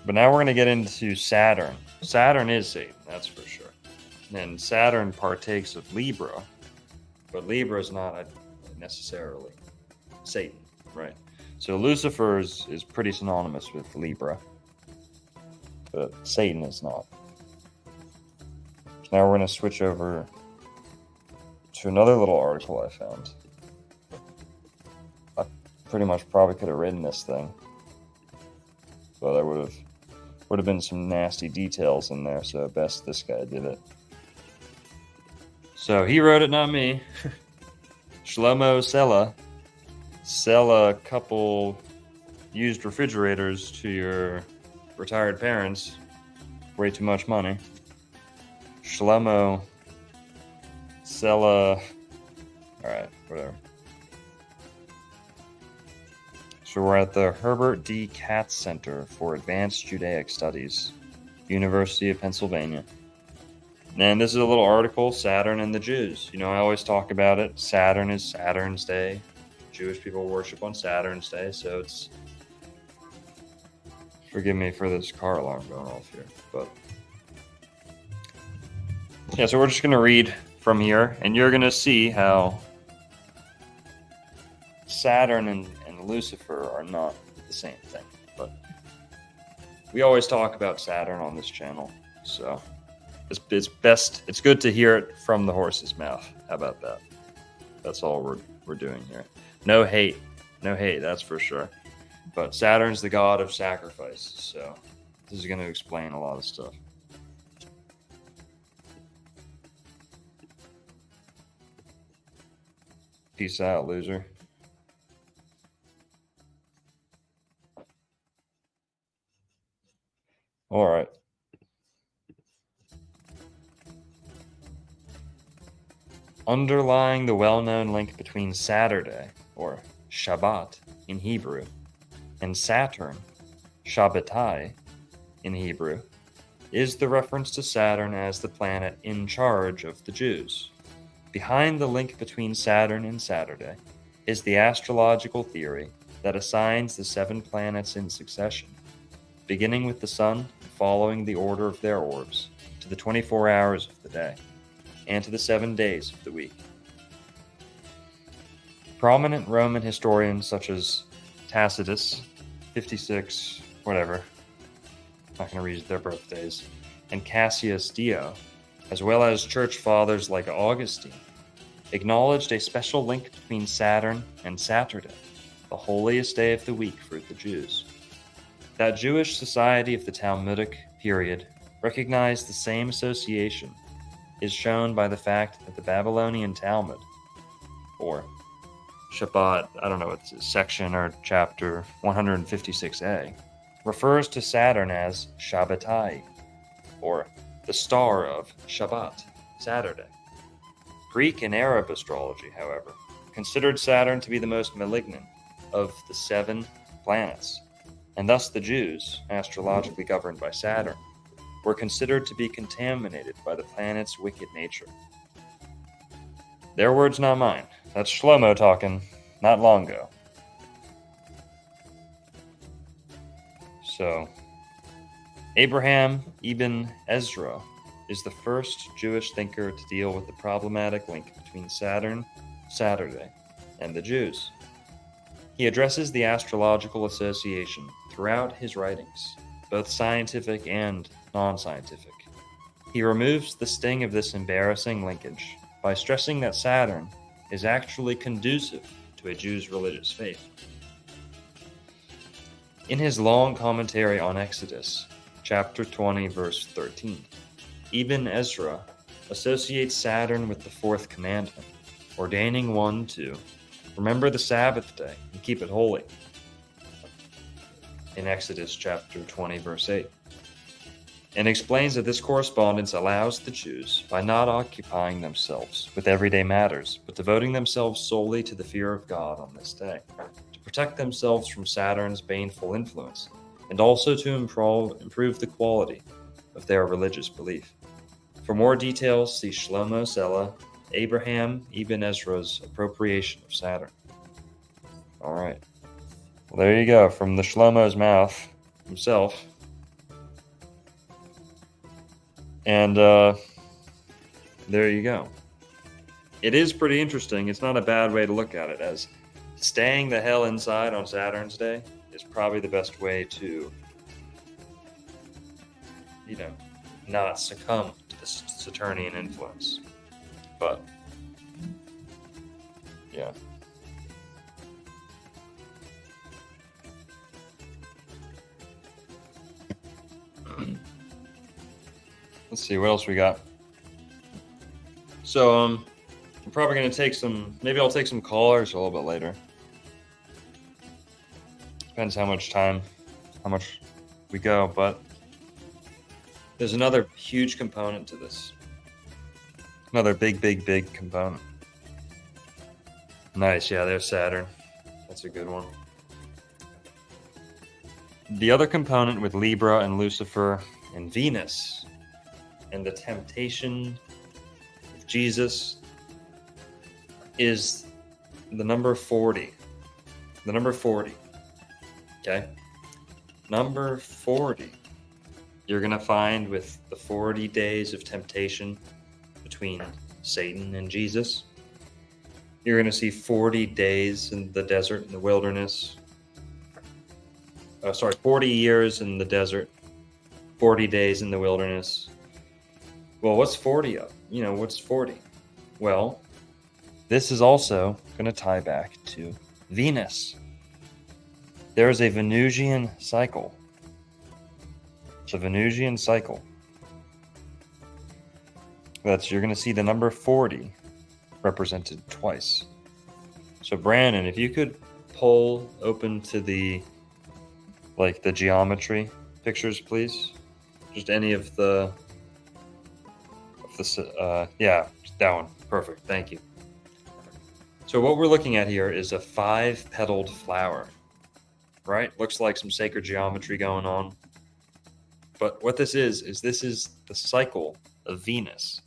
but now we're going to get into Saturn. Saturn is Satan, that's for sure. And Saturn partakes of Libra, but Libra is not necessarily Satan, right? So Lucifer is pretty synonymous with Libra, but Satan is not. So now we're going to switch over to another little article I found. I pretty much probably could have written this thing, but I would have been some nasty details in there, so best this guy did it. So he wrote it, not me. Shlomo sell a couple used refrigerators to your retired parents. Way too much money. Shlomo sell a... Alright, whatever. So we're at the Herbert D. Katz Center for Advanced Judaic Studies, University of Pennsylvania. And this is a little article, Saturn and the Jews. I always talk about it. Saturn is Saturn's Day. Jewish people worship on Saturn's Day, so it's... Forgive me for this car alarm going off here, but... Yeah, so we're just going to read from here, and you're going to see how Saturn and Lucifer are not the same thing, but we always talk about Saturn on this channel, so it's good to hear it from the horse's mouth. How about that? That's all we're doing here. No hate, that's for sure. But Saturn's the god of sacrifice, so this is going to explain a lot of stuff. Peace out, loser. All right. Underlying the well-known link between Saturday, or Shabbat in Hebrew, and Saturn, Shabbatai in Hebrew, is the reference to Saturn as the planet in charge of the Jews. Behind the link between Saturn and Saturday is the astrological theory that assigns the 7 planets in succession, beginning with the sun and following the order of their orbs, to the 24 hours of the day, and to the 7 days of the week. Prominent Roman historians such as Tacitus, 56, whatever, not going to read their birthdays, and Cassius Dio, as well as church fathers like Augustine, acknowledged a special link between Saturn and Saturday, the holiest day of the week for the Jews. That Jewish society of the Talmudic period recognized the same association is shown by the fact that the Babylonian Talmud, or Shabbat, I don't know what this is, section or chapter 156a, refers to Saturn as Shabbatai, or the star of Shabbat, Saturday. Greek and Arab astrology, however, considered Saturn to be the most malignant of the 7 planets, and thus the Jews, astrologically governed by Saturn, were considered to be contaminated by the planet's wicked nature. Their words, not mine. That's Shlomo talking, not long ago. So, Abraham ibn Ezra is the first Jewish thinker to deal with the problematic link between Saturn, Saturday, and the Jews. He addresses the astrological association throughout his writings, both scientific and non-scientific. He removes the sting of this embarrassing linkage by stressing that Saturn is actually conducive to a Jew's religious faith. In his long commentary on Exodus, chapter 20, verse 13, Ibn Ezra associates Saturn with the 4th commandment, ordaining one to remember the Sabbath day and keep it holy, in Exodus chapter 20, verse 8, and explains that this correspondence allows the Jews, by not occupying themselves with everyday matters, but devoting themselves solely to the fear of God on this day, to protect themselves from Saturn's baneful influence, and also to improve the quality of their religious belief. For more details, see Shlomo Sela, Abraham ibn Ezra's appropriation of Saturn. All right. Well, there you go, from the Shlomo's mouth himself. And there you go. It is pretty interesting. It's not a bad way to look at it, as staying the hell inside on Saturn's day is probably the best way to, not succumb to the Saturnian influence. But, yeah. Let's see, what else we got? So, I'm probably going to take maybe I'll take some callers a little bit later. Depends how much we go, but there's another huge component to this. Another big component. Nice, yeah, there's Saturn. That's a good one. The other component with Libra and Lucifer and Venus and the temptation of Jesus is the number 40. The number 40. Okay? Number 40. You're going to find with the 40 days of temptation between Satan and Jesus. You're going to see 40 days in the desert, in the wilderness. 40 years in the desert, 40 days in the wilderness. Well, what's 40 of? What's 40? Well, this is also going to tie back to Venus. There is a Venusian cycle. It's a Venusian cycle. You're going to see the number 40 represented twice. So Brandon, if you could pull open to the geometry pictures, please. Just any of the yeah, that one. Perfect. Thank you. So what we're looking at here is a 5-petaled flower, right? Looks like some sacred geometry going on. But what this is the cycle of Venus,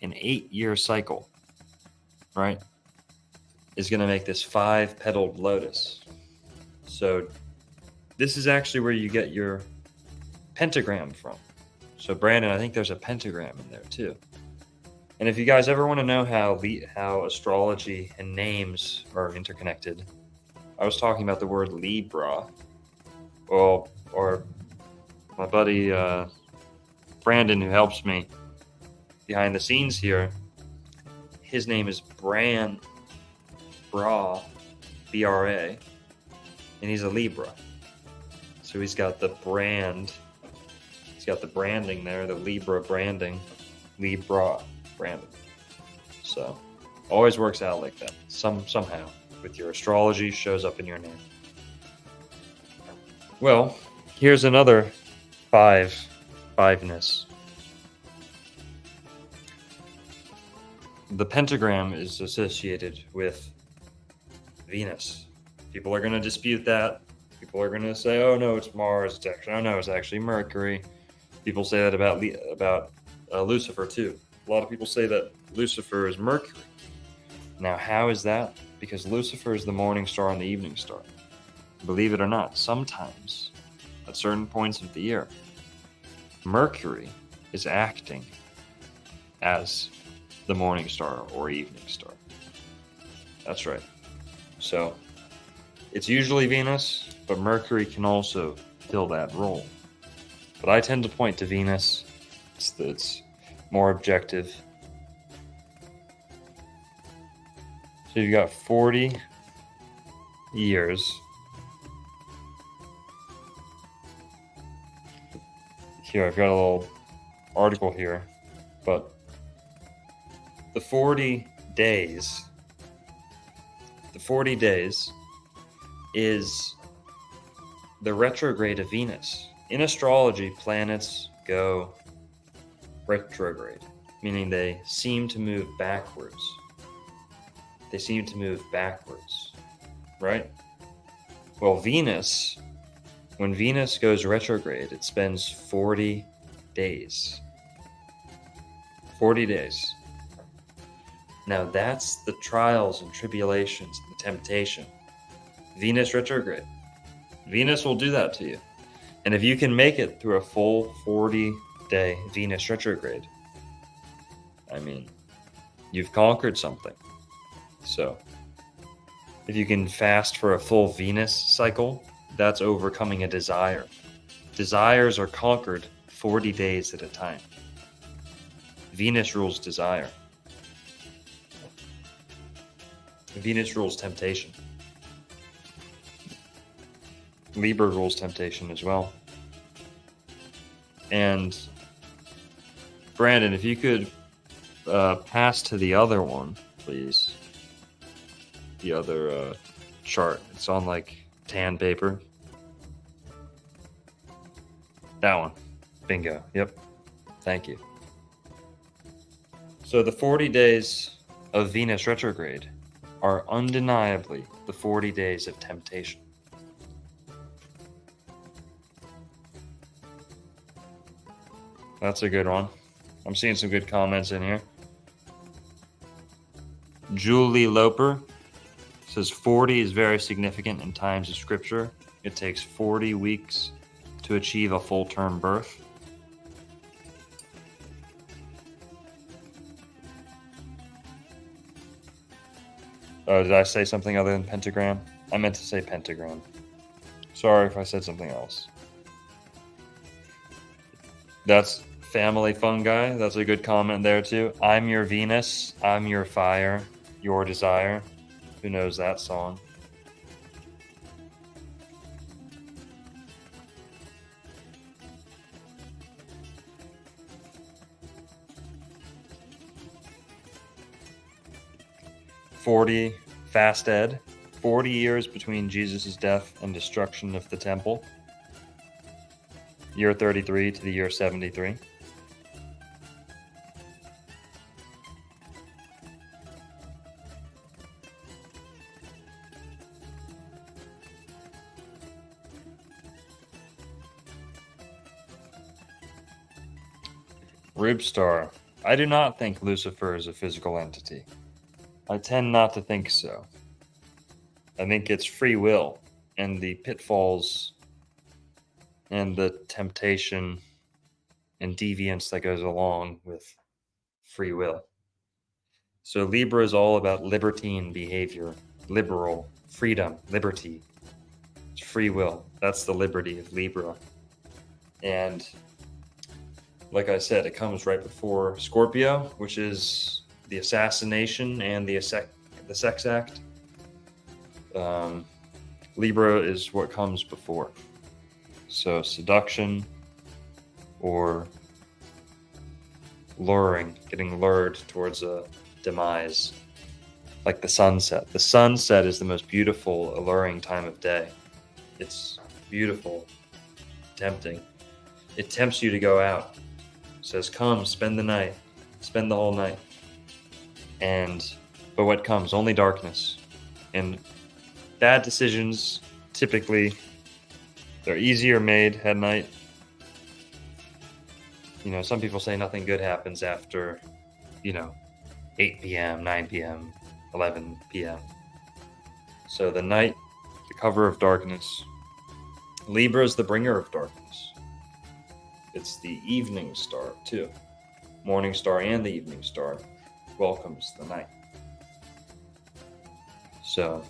an 8-year cycle, right? is going to make this 5-petaled lotus. So this is actually where you get your pentagram from. So Brandon, I think there's a pentagram in there too. And if you guys ever want to know how astrology and names are interconnected, I was talking about the word Libra. Well, or my buddy Brandon, who helps me behind the scenes here, his name is Bra, B-R-A, and he's a Libra. So he's got the brand. He's got the branding there, the Libra branding, Libra branding. So always works out like that. Somehow with your astrology shows up in your name. Well, here's another fiveness. The pentagram is associated with Venus. People are going to dispute that. People are going to say, "Oh no, it's Mars." It's actually Mercury. People say that about Lucifer too. A lot of people say that Lucifer is Mercury. Now, how is that? Because Lucifer is the morning star and the evening star. Believe it or not, sometimes, at certain points of the year, Mercury is acting as the morning star or evening star. That's right. So, it's usually Venus, but Mercury can also fill that role. But I tend to point to Venus. It's more objective. So you've got 40 years. Here, I've got a little article here, but the 40 days is the retrograde of Venus. In astrology, planets go retrograde, meaning they seem to move backwards. Right? Well, Venus, when Venus goes retrograde, it spends 40 days. 40 days. Now that's the trials and tribulations and the temptation. Venus retrograde. Venus will do that to you. And if you can make it through a full 40-day Venus retrograde, I mean, you've conquered something. So, if you can fast for a full Venus cycle, that's overcoming a desire. Desires are conquered 40 days at a time. Venus rules desire. Venus rules temptation. Libra rules temptation as well. And Brandon, if you could pass to the other one, please. The other chart. It's on like tan paper. That one. Bingo. Yep. Thank you. So the 40 days of Venus retrograde are undeniably the 40 days of temptation. That's a good one. I'm seeing some good comments in here. Julie Loper says 40 is very significant in times of scripture. It takes 40 weeks to achieve a full-term birth. Oh, did I say something other than pentagram? I meant to say pentagram. Sorry if I said something else. That's Family Fungi. That's a good comment there too. I'm your Venus. I'm your fire. Your desire. Who knows that song? Fast Ed. 40 years between Jesus' death and destruction of the temple. Year 33 to the year 73. Rubestar. I do not think Lucifer is a physical entity. I tend not to think so. I think it's free will and the pitfalls and the temptation and deviance that goes along with free will. So Libra is all about libertine behavior, liberal, freedom, liberty. It's free will. That's the liberty of Libra. And like I said, it comes right before Scorpio, which is the assassination and the sex act. Libra is what comes before. So seduction or luring, getting lured towards a demise, like the sunset. The sunset is the most beautiful, alluring time of day. It's beautiful, tempting. It tempts you to go out. It says, come, spend the night, spend the whole night. But what comes? Only darkness. And bad decisions, typically, they're easier made at night. You know, some people say nothing good happens after, 8 p.m., 9 p.m., 11 p.m. So the night, the cover of darkness. Libra is the bringer of darkness. It's the evening star, too. Morning star and the evening star welcomes the night. So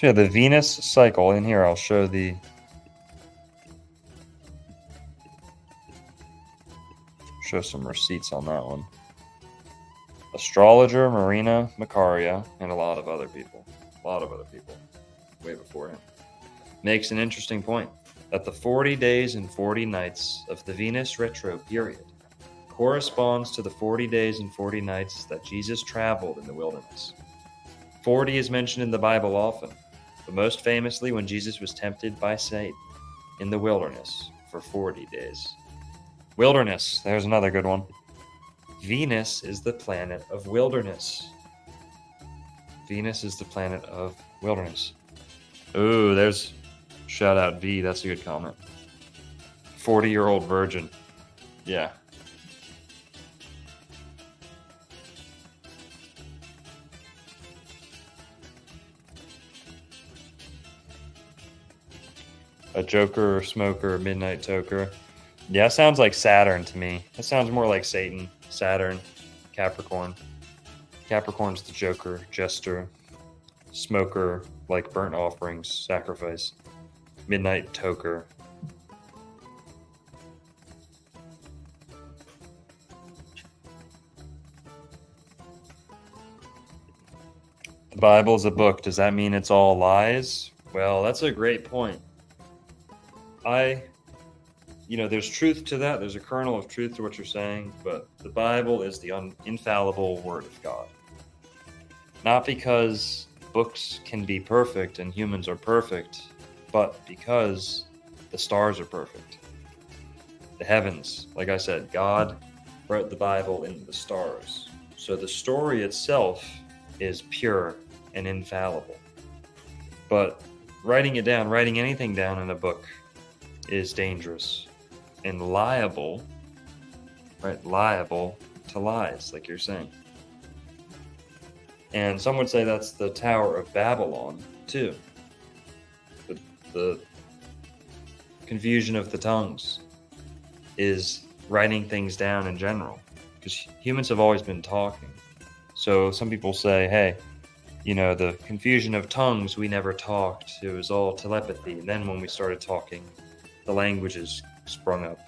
yeah, the Venus cycle in here, I'll show some receipts on that one. Astrologer Marina Macaria and a lot of other people way before him makes an interesting point that the 40 days and 40 nights of the Venus retro period corresponds to the 40 days and 40 nights that Jesus traveled in the wilderness. 40 is mentioned in the Bible often, but most famously when Jesus was tempted by Satan in the wilderness for 40 days. Wilderness, there's another good one. Venus is the planet of wilderness. Venus is the planet of wilderness. Ooh, there's shout out V, that's a good comment. 40-year-old virgin. Yeah. A joker, smoker, midnight toker. Yeah, sounds like Saturn to me. That sounds more like Satan, Saturn, Capricorn. Capricorn's the joker, jester, smoker, like burnt offerings, sacrifice, midnight toker. The Bible's a book. Does that mean it's all lies? Well, that's a great point. There's truth to that. There's a kernel of truth to what you're saying, but the Bible is the infallible word of God. Not because books can be perfect and humans are perfect, but because the stars are perfect. The heavens, like I said, God wrote the Bible in the stars. So the story itself is pure and infallible. But writing anything down in a book is dangerous and liable to lies, like you're saying. And some would say that's the Tower of Babylon, too. The confusion of the tongues is writing things down in general, because humans have always been talking. So some people say, hey, the confusion of tongues, we never talked. It was all telepathy. And then when we started talking, the languages sprung up.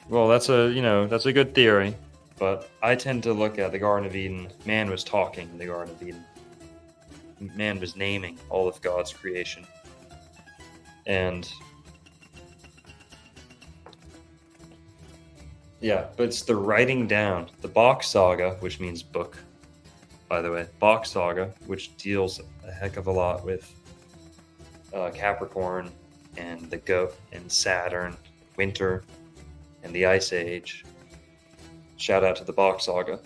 Well, that's a good theory, but I tend to look at the Garden of Eden. Man was talking in the Garden of Eden. Man was naming all of God's creation. And yeah, but it's the writing down. The Bach Saga, which means book, by the way. Bach Saga, which deals a heck of a lot with Capricorn and the goat and Saturn, winter, and the Ice Age. Shout out to the Bach Saga.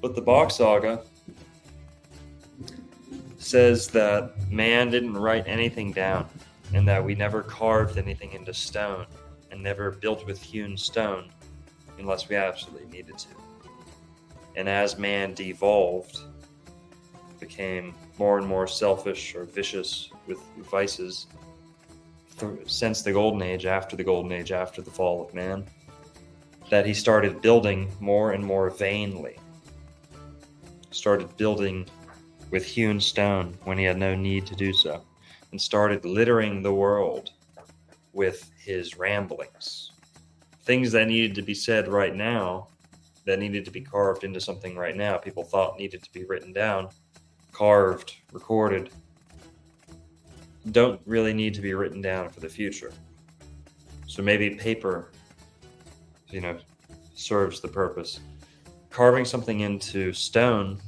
But the Bach Saga says that man didn't write anything down, and that we never carved anything into stone, and never built with hewn stone unless we absolutely needed to. And as man devolved, became more and more selfish or vicious with vices since the Golden Age, after the Golden Age, after the fall of man, that he started building more and more vainly. Started building with hewn stone when he had no need to do so, and started littering the world with his ramblings. Things that needed to be said right now, that needed to be carved into something right now, people thought needed to be written down, carved, recorded, don't really need to be written down for the future. So maybe paper, serves the purpose. Carving something into stone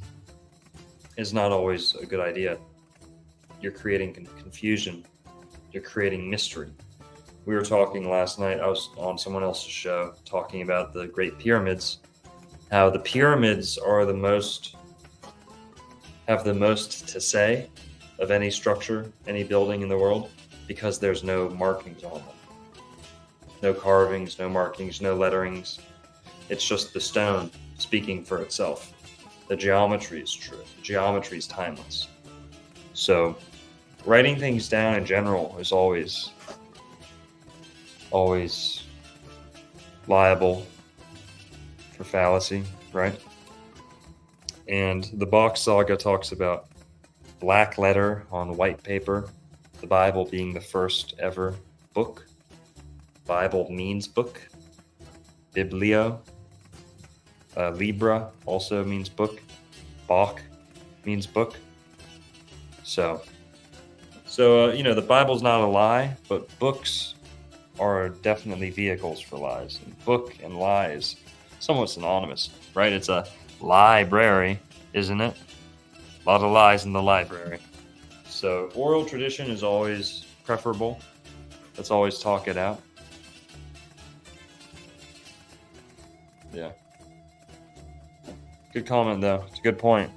is not always a good idea. You're creating confusion. You're creating mystery. We were talking last night, I was on someone else's show talking about the Great Pyramids, how the pyramids are have the most to say of any structure, any building in the world, because there's no markings on them. No carvings, no markings, no letterings. It's just the stone speaking for itself. The geometry is true. The geometry is timeless. So writing things down in general is always liable for fallacy, right? And the Bach Saga talks about black letter on white paper, the Bible being the first ever book. Bible means book. Biblio. Libra also means book. Bach means book. So the Bible's not a lie, but books are definitely vehicles for lies. And book and lie is somewhat synonymous, right? It's a library, isn't it? A lot of lies in the library. So oral tradition is always preferable. Let's always talk it out. Yeah. Good comment, though. It's a good point.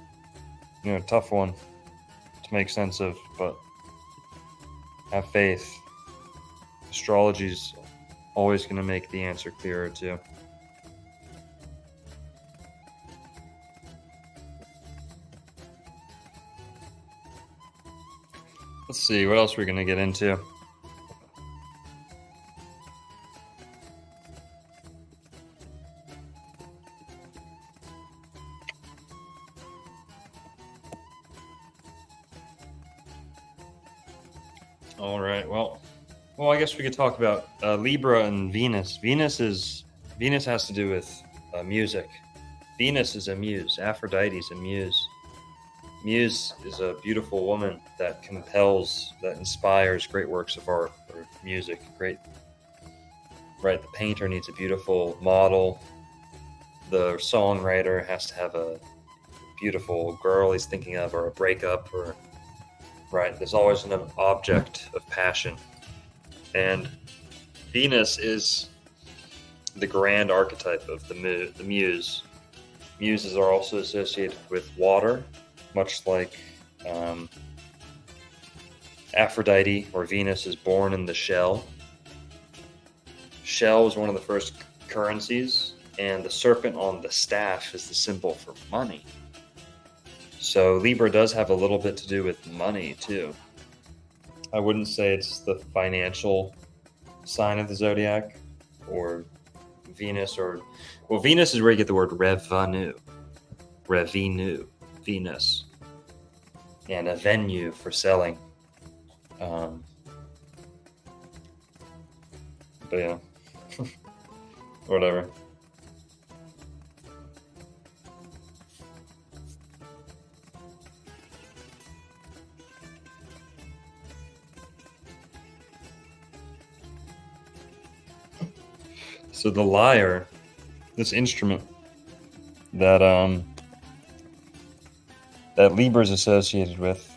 Tough one to make sense of, but have faith. Astrology's always going to make the answer clearer, too. Let's see, what else we're going to get into. All right, well, I guess we could talk about Libra and Venus. Venus has to do with music. Venus is a muse. Aphrodite is a muse. Muse is a beautiful woman that compels, that inspires great works of art or music. Great, right? The painter needs a beautiful model. The songwriter has to have a beautiful girl he's thinking of, or a breakup, or right. There's always an object of passion, and Venus is the grand archetype of the muse. Muses are also associated with water, much like Aphrodite or Venus is born in the shell. Shell was one of the first currencies, and the serpent on the staff is the symbol for money. So Libra does have a little bit to do with money too. I wouldn't say it's the financial sign of the zodiac, or Venus, Venus is where you get the word revenue, Venus, and a venue for selling. But yeah, whatever. So the lyre, this instrument that Libra is associated with,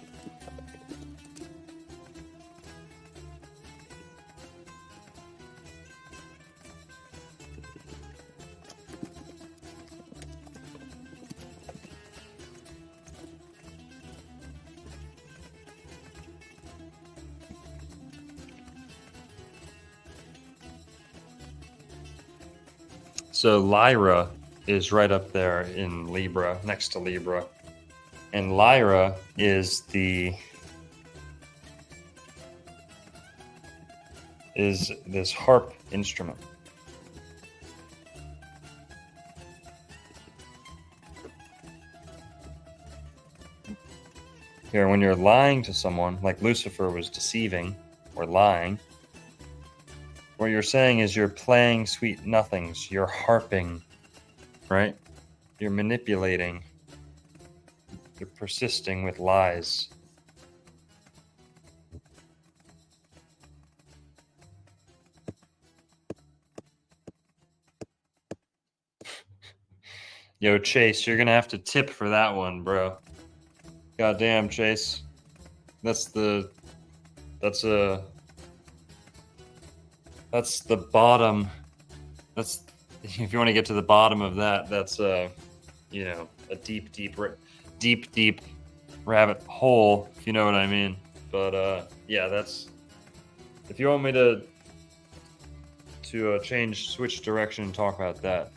so lyra is right up there in Libra, next to Libra. And Lyra is this harp instrument. Here, when you're lying to someone, like Lucifer was deceiving or lying, what you're saying is you're playing sweet nothings. You're harping, right? You're manipulating. You're persisting with lies. Yo, Chase, you're gonna have to tip for that one, bro. Goddamn, Chase. That's the bottom. That's, if you want to get to the bottom of that, that's a deep rabbit hole, if you know what I mean. But yeah, that's, if you want me to switch direction and talk about that,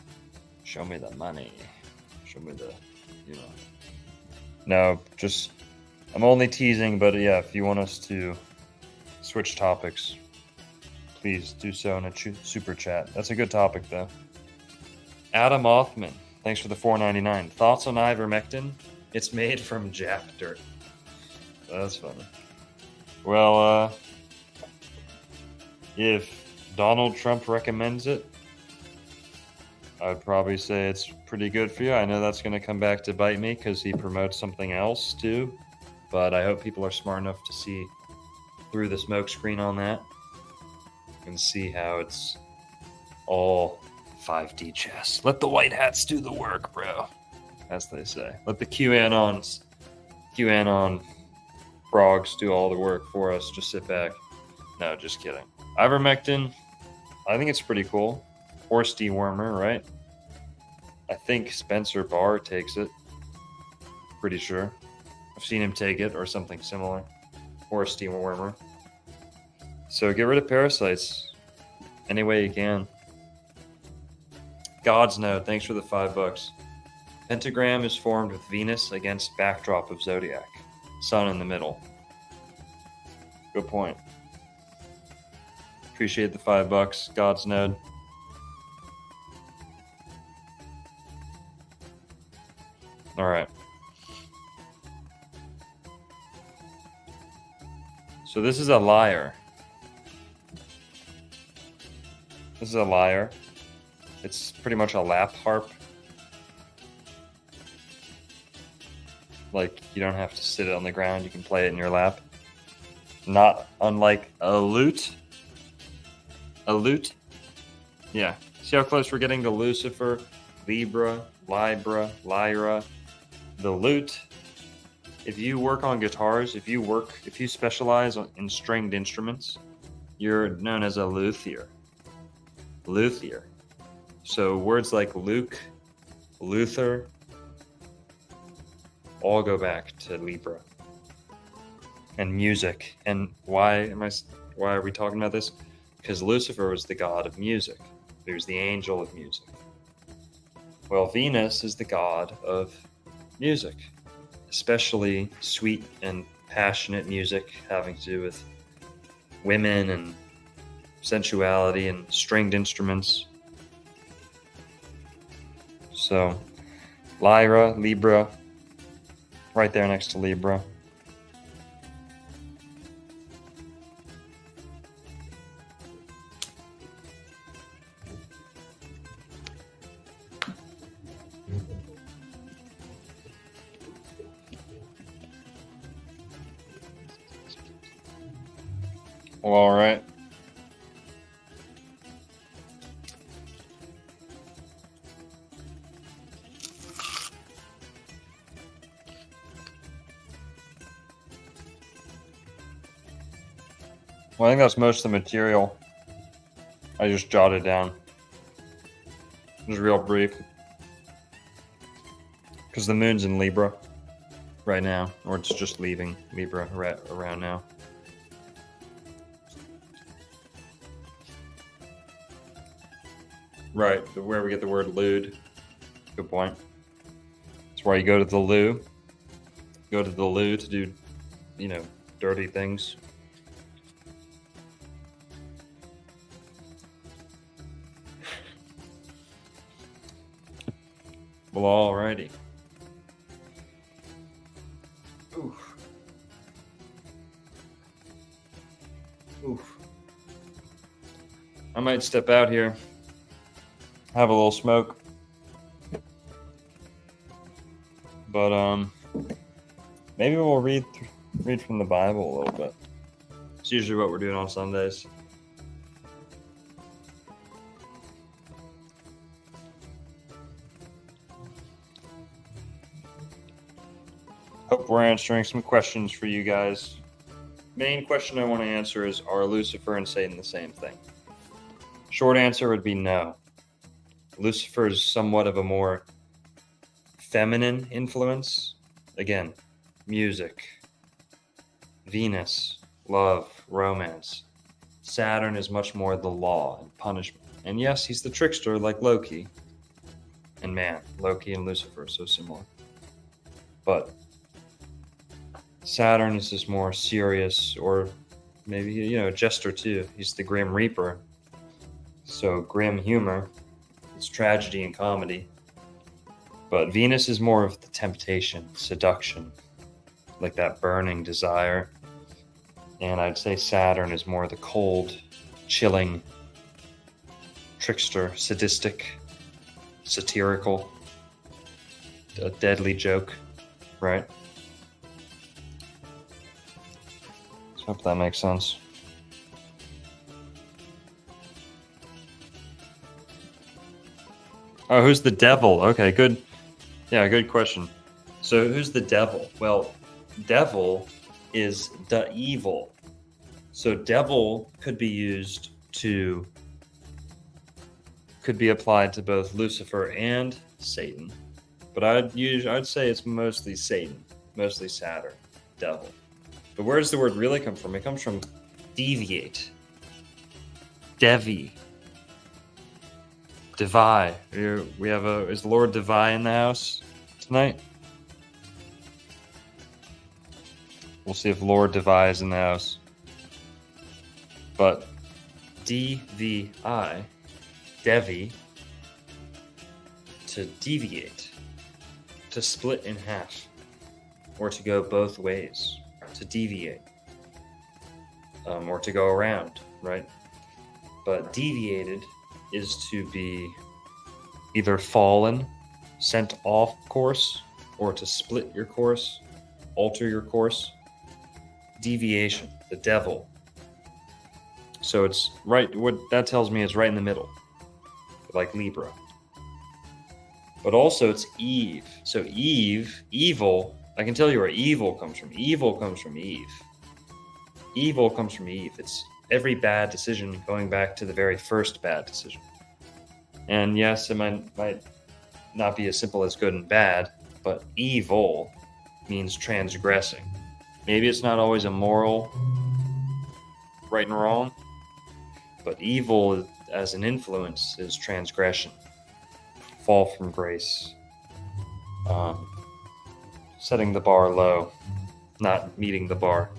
show me the money. Show me the, No, just, I'm only teasing, but yeah, if you want us to switch topics, please do so in a super chat. That's a good topic, though. Adam Othman, thanks for the $4.99. Thoughts on ivermectin? It's made from Jap dirt. That's funny. Well, if Donald Trump recommends it, I'd probably say it's pretty good for you. I know that's going to come back to bite me because he promotes something else too, but I hope people are smart enough to see through the smoke screen on that and see how it's all 5D chess. Let the white hats do the work, bro, as they say. Let the QAnon frogs do all the work for us. Just sit back. No, just kidding. Ivermectin, I think it's pretty cool. Horse dewormer, right? I think Spencer Barr takes it. Pretty sure. I've seen him take it or something similar. Horse dewormer. So get rid of parasites any way you can. God's Node, thanks for the $5. Pentagram is formed with Venus against backdrop of Zodiac. Sun in the middle. Good point. Appreciate the $5. God's Node. All right. So this is a lyre. This is a lyre. It's pretty much a lap harp. Like, you don't have to sit it on the ground. You can play it in your lap. Not unlike a lute. A lute? Yeah. See how close we're getting to Lucifer, Libra, Lyra. The lute. If you work on guitars, if you specialize in stringed instruments, you're known as a luthier. Luthier. So words like Luke, Luther, all go back to Libra. And music. And why are we talking about this? Because Lucifer was the god of music. He was the angel of music. Well, Venus is the god of music, especially sweet and passionate music having to do with women and sensuality and stringed instruments. So, Lyra, Libra, right there next to Libra. Well, all right. Well, I think that's most of the material. I just jotted down. It was real brief. Because the moon's in Libra right now, or it's just leaving Libra around now. Right, where we get the word lewd. Good point. That's why you go to the loo. Go to the loo to do, dirty things. Well, alrighty. Oof. Oof. I might step out here, have a little smoke. But maybe we'll read from the Bible a little bit. It's usually what we're doing on Sundays. Hope we're answering some questions for you guys. Main question I want to answer is, are Lucifer and Satan the same thing? Short answer would be no. Lucifer is somewhat of a more feminine influence. Again, music, Venus, love, romance. Saturn is much more the law and punishment. And yes, he's the trickster like Loki. And man, Loki and Lucifer are so similar. But Saturn is just more serious, or maybe, a jester too. He's the Grim Reaper. So grim humor. It's tragedy and comedy. But Venus is more of the temptation, seduction, like that burning desire. And I'd say Saturn is more the cold, chilling, trickster, sadistic, satirical, a deadly joke, right? So I hope that makes sense. Oh, who's the devil? Okay, good. Yeah, good question. So who's the devil? Well, devil is the evil. So devil could be applied to both Lucifer and Satan. But I'd say it's mostly Satan, mostly Saturn, devil. But where does the word really come from? It comes from deviate, devi, Devi. Is Lord Devi in the house tonight? We'll see if Lord Devi is in the house. But D-V-I, Devi, to deviate, to split in half, or to go both ways, to deviate, or to go around, right? But deviated is to be either fallen, sent off course, or to split your course, alter your course. Deviation, the devil. So it's right, what that tells me is right in the middle, like Libra. But also it's Eve. So Eve, evil, I can tell you where evil comes from. Evil comes from Eve. Evil comes from Eve. It's every bad decision going back to the very first bad decision. And yes, it might not be as simple as good and bad, but evil means transgressing. Maybe it's not always a moral right and wrong, but evil as an influence is transgression, fall from grace, setting the bar low, not meeting the bar.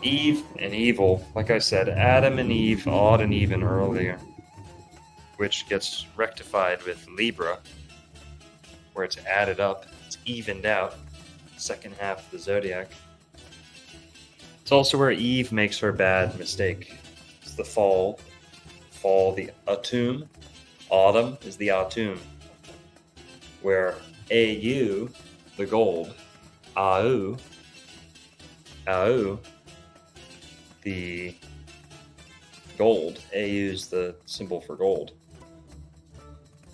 Eve and evil, like I said, Adam and Eve, odd and even earlier, which gets rectified with Libra, where it's added up, it's evened out, second half of the zodiac. It's also where Eve makes her bad mistake. It's the fall, the autumn. Autumn is the autumn, where AU, the gold, AU, the gold, AU is the symbol for gold,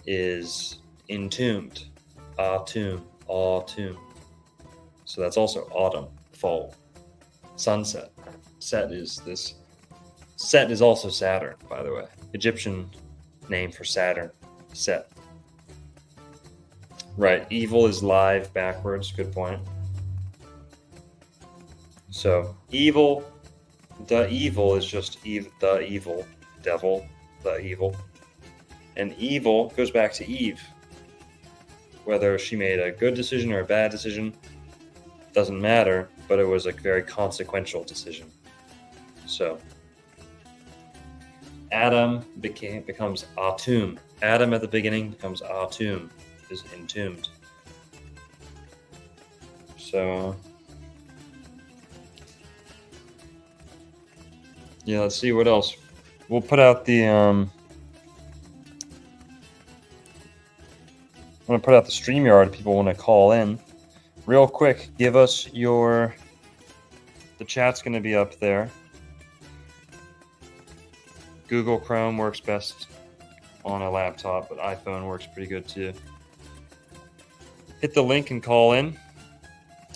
is entombed, autumn. So that's also autumn, fall, sunset. Set is also Saturn, by the way. Egyptian name for Saturn, Set. Right, evil is live backwards, good point. So evil, the evil is just the evil, devil, the evil. And evil goes back to Eve. Whether she made a good decision or a bad decision doesn't matter, but it was a very consequential decision. So Adam becomes Atum. Adam at the beginning becomes Atum, is entombed. So yeah, let's see what else. We'll put out the I'm gonna put out the StreamYard if people want to call in. Real quick, give us the chat's gonna be up there. Google Chrome works best on a laptop, but iPhone works pretty good too. Hit the link and call in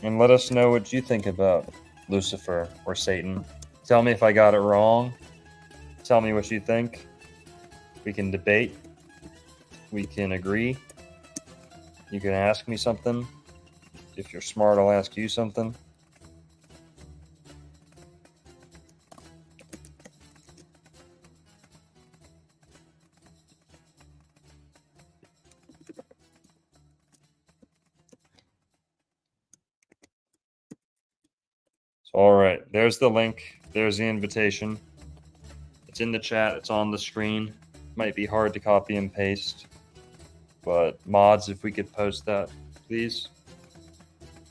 and let us know what you think about Lucifer or Satan. Tell me if I got it wrong. Tell me what you think. We can debate. We can agree. You can ask me something. If you're smart, I'll ask you something. So, all right, there's the link. There's the invitation. It's in the chat. It's on the screen. Might be hard to copy and paste, but mods, if we could post that, please.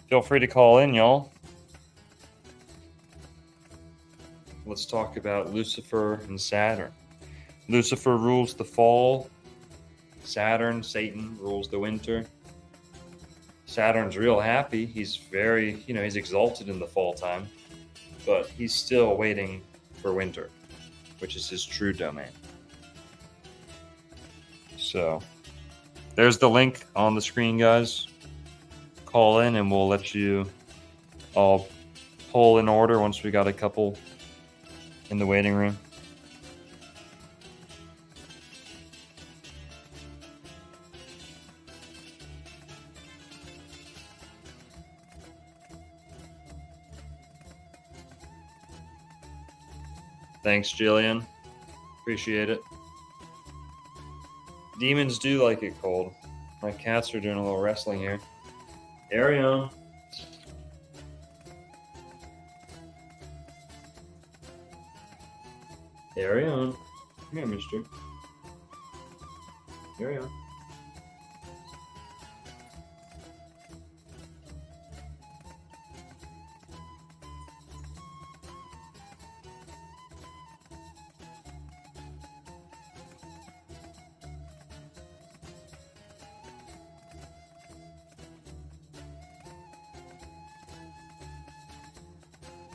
Feel free to call in, y'all. Let's talk about Lucifer and Saturn. Lucifer rules the fall. Saturn, Satan, rules the winter. Saturn's real happy. He's very, he's exalted in the fall time, but he's still waiting for winter, which is his true domain. So there's the link on the screen, guys. Call in and we'll let you all pull in order once we got a couple in the waiting room. Thanks, Jillian. Appreciate it. Demons do like it cold. My cats are doing a little wrestling here. Arion. Arion. Come here, mister. Arion.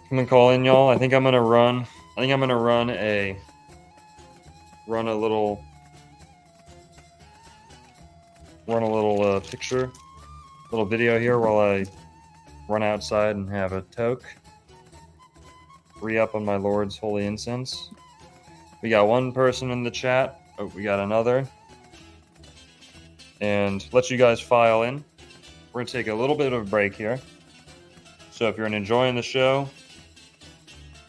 Come and call in, y'all. I think I'm gonna run a little picture, little video here while I run outside and have a toke. Re-up on my Lord's holy incense. We got one person in the chat. Oh, we got another. And let you guys file in. We're gonna take a little bit of a break here. So if you're enjoying the show,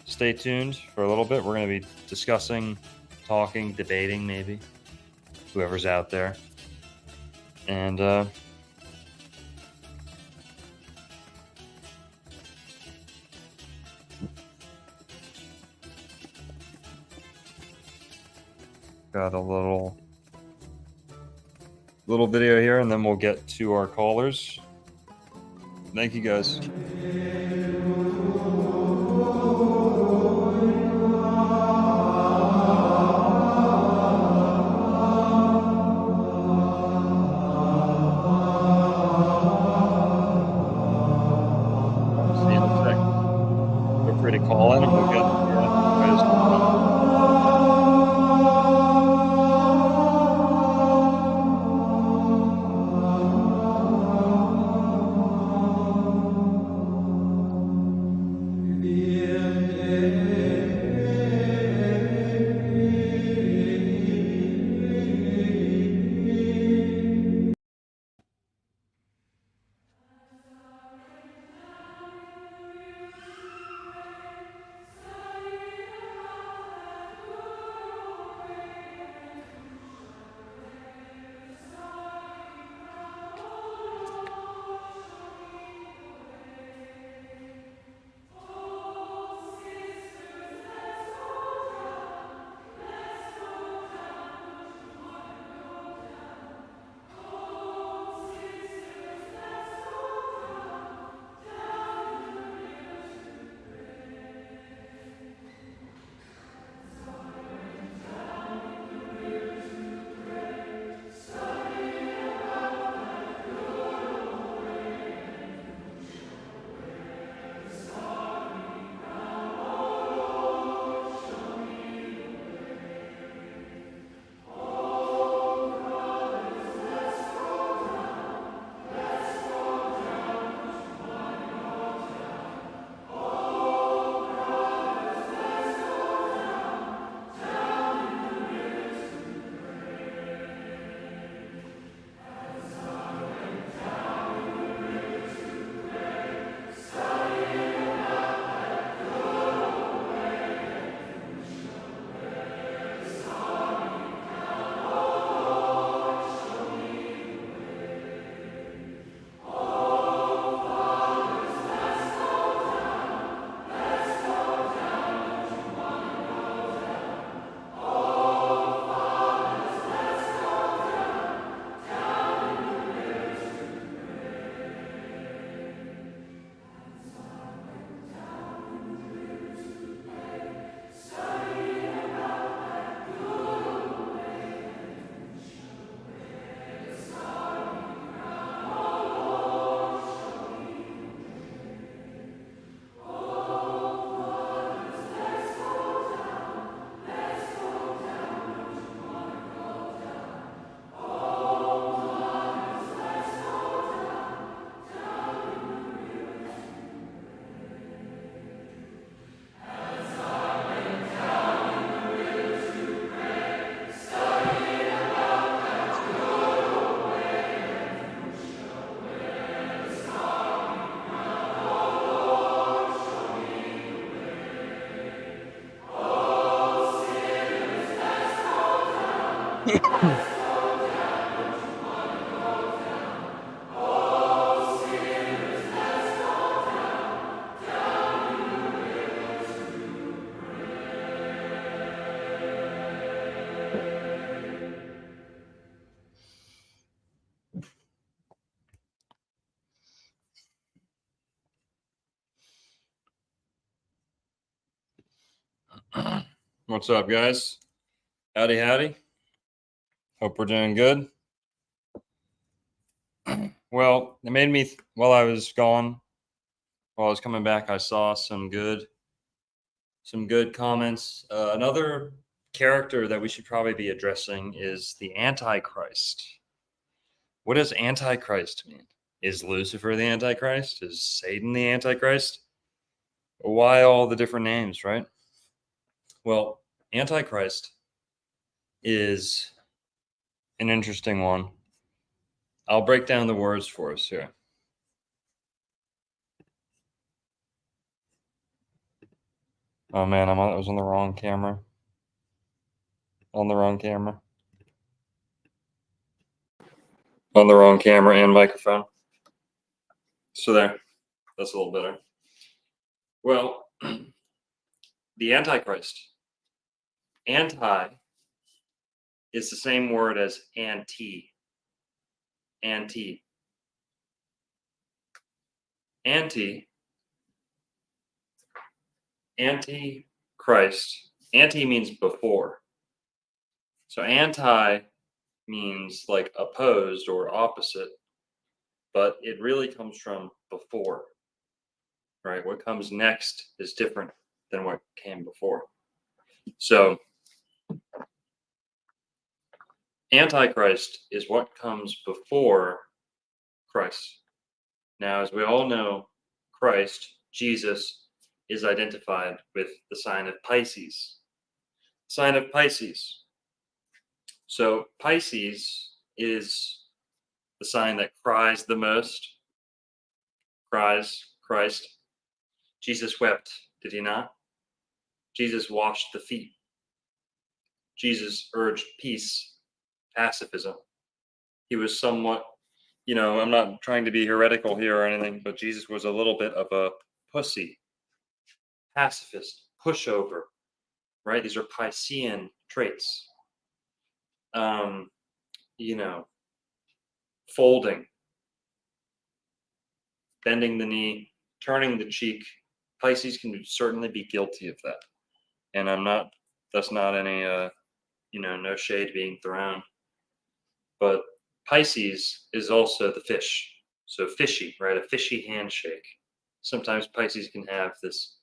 stay tuned for a little bit. We're going to be discussing, talking, debating, maybe, whoever's out there. And got a little video here, and then we'll get to our callers. Thank you, guys. To call in and we'll get What's up, guys? Howdy, howdy. Hope we're doing good. Well, it made me, while I was gone, while I was coming back, I saw some good comments. Another character that we should probably be addressing is the Antichrist. What does Antichrist mean? Is Lucifer the Antichrist? Is Satan the Antichrist? Why all the different names, right? Well, Antichrist is an interesting one. I'll break down the words for us here. Oh man, I was on the wrong camera. On the wrong camera and microphone. So there, that's a little better. Well, the Antichrist. Anti is the same word as anti. Anti. Antichrist. Anti means before. So anti means like opposed or opposite, but it really comes from before, right? What comes next is different than what came before. So Antichrist is what comes before Christ. Now, as we all know, Christ, Jesus, is identified with the sign of Pisces. Sign of Pisces. So Pisces is the sign that cries the most. Cries, Christ. Jesus wept, did he not? Jesus washed the feet. Jesus urged peace, pacifism. He was somewhat, I'm not trying to be heretical here or anything, but Jesus was a little bit of a pussy, pacifist, pushover, right? These are Piscean traits. Folding, bending the knee, turning the cheek. Pisces can certainly be guilty of that. And that's not any, no shade being thrown. But Pisces is also the fish. So fishy, right? A fishy handshake. Sometimes Pisces can have this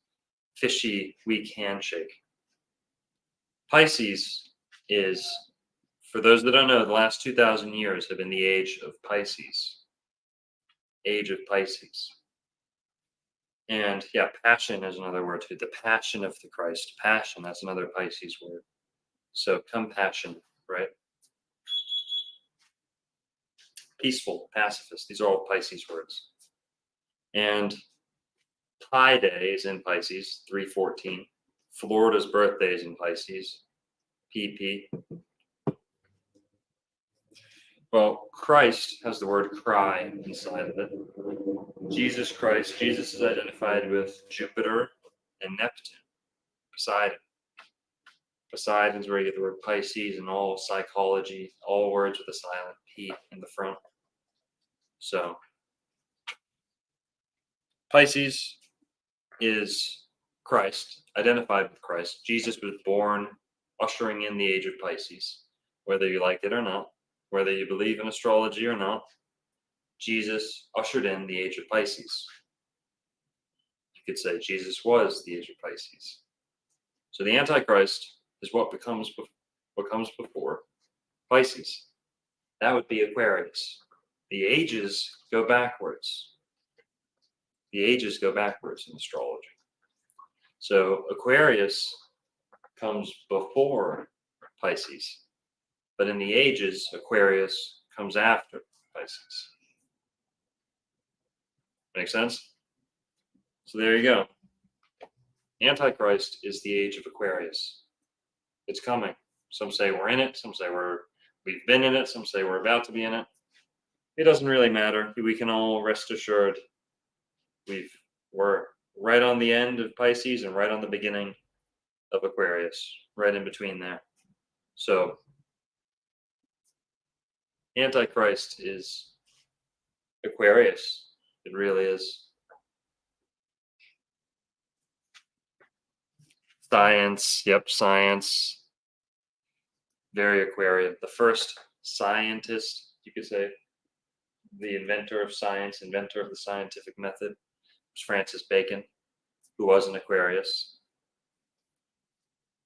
fishy, weak handshake. Pisces is, for those that don't know, the last 2,000 years have been the age of Pisces. Age of Pisces. And yeah, passion is another word too. The passion of the Christ. Passion, that's another Pisces word. So compassion, right? Peaceful, pacifist. These are all Pisces words. And Pi Day is in Pisces, 314. Florida's birthday is in Pisces, PP. Well, Christ has the word cry inside of it. Jesus Christ, Jesus is identified with Jupiter and Neptune, Poseidon. Poseidon is where you get the word Pisces and all psychology, all words with a silent P in the front. So, Pisces is Christ, identified with Christ. Jesus was born ushering in the age of Pisces, whether you like it or not, whether you believe in astrology or not. Jesus ushered in the age of Pisces. You could say Jesus was the age of Pisces. So the Antichrist is what comes before Pisces. That would be Aquarius. The ages go backwards. The ages go backwards in astrology. So Aquarius comes before Pisces, but in the ages, Aquarius comes after Pisces. Make sense? So there you go. Antichrist is the age of Aquarius. It's coming. Some say we're in it. Some say we're we've been in it. Some say we're about to be in it. It doesn't really matter. We can all rest assured we're right on the end of Pisces and right on the beginning of Aquarius, right in between there. So Antichrist is Aquarius. It really is. Science. Yep, science. Very Aquarian. The first scientist, you could say, the inventor of science, inventor of the scientific method, was Francis Bacon, who was an Aquarius.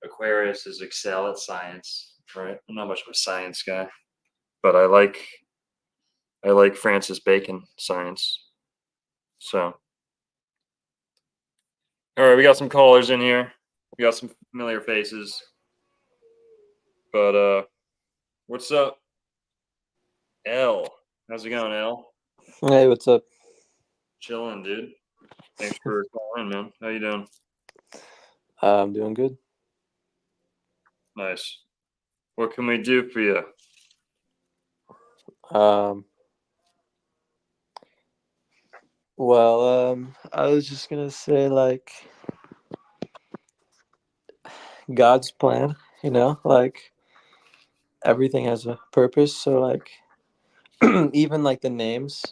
Aquarius is excel at science, right? I'm not much of a science guy, but I like Francis Bacon science. So, all right, we got some callers in here. We got some familiar faces. But what's up, L? How's it going, L? Hey, what's up? Chilling, dude. Thanks for calling, man. How you doing? I'm doing good. Nice. What can we do for you? I was just gonna say, like, God's plan, like everything has a purpose. So, like, even like the names,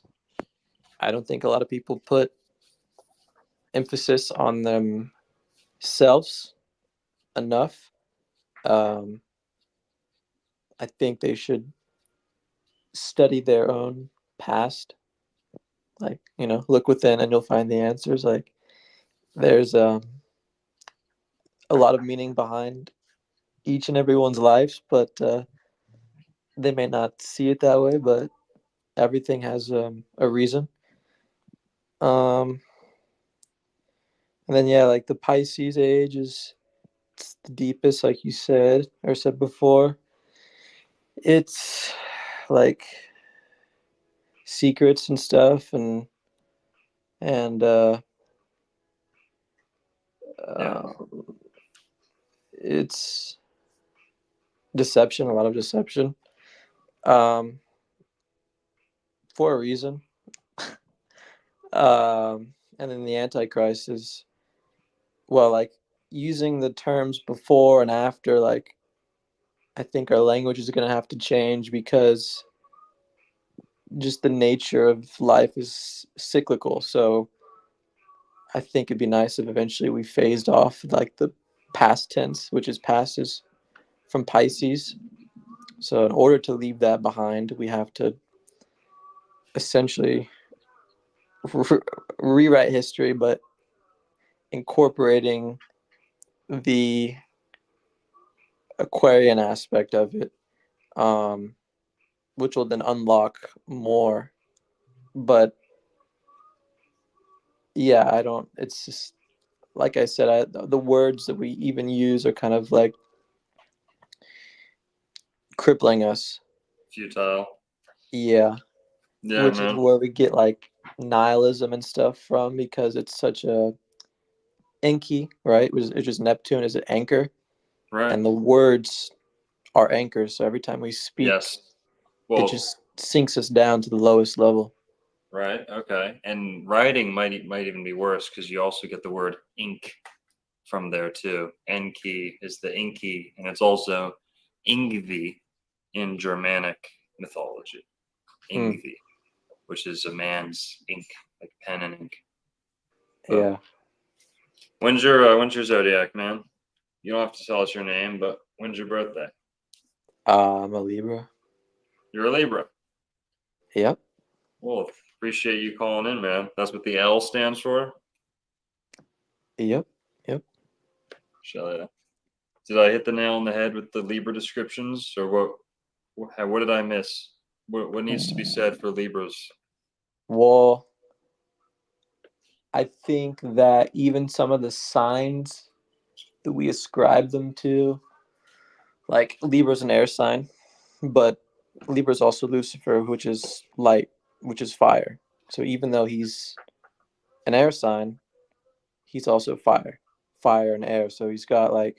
I don't think a lot of people put emphasis on themselves enough. Um, I think they should study their own past. Like, look within and you'll find the answers. Like, there's a lot of meaning behind each and everyone's lives, but they may not see it that way, but everything has a reason. Um, and then yeah, like the Pisces age is it's the deepest, like you said or said before. It's like secrets and stuff, and Yeah. uh, it's deception, a lot of deception, um, for a reason. And then the Antichrist is, well, like using the terms before and after, like I think our language is going to have to change because just the nature of life is cyclical. So I think it'd be nice if eventually we phased off like the past tense, which is passes from Pisces. So in order to leave that behind, we have to essentially rewrite history, but incorporating the Aquarian aspect of it, um, which will then unlock more. But yeah, I don't. It's just like I said. The words that we even use are kind of like crippling us. Futile. Yeah, Yeah, which is man. where we get like nihilism and stuff from because it's such a Enki, right? It's just Neptune is an anchor, Right. and the words are anchors. So every time we speak, Yes. it Well, just sinks us down to the lowest level. right. Okay. And writing might even be worse because you also get the word ink from there too. Enki is the inky, and it's also Ingvi in Germanic mythology. Mm, Ingvi, which is a man's ink, like pen and ink. But yeah, when's your zodiac, man? You don't have to tell us your name, but when's your birthday? I'm a Libra. You're a Libra. Yep, Well, appreciate you calling in, man. That's what the L stands for. yep, yep. Shall I? Did I hit the nail on the head with the Libra descriptions, or what? What did I miss? What needs to be said for Libras? Well, I think that even some of the signs that we ascribe them to, like Libra's an air sign, but Libra's also Lucifer, which is light, which is fire. So even though he's an air sign, he's also fire and air. So he's got like,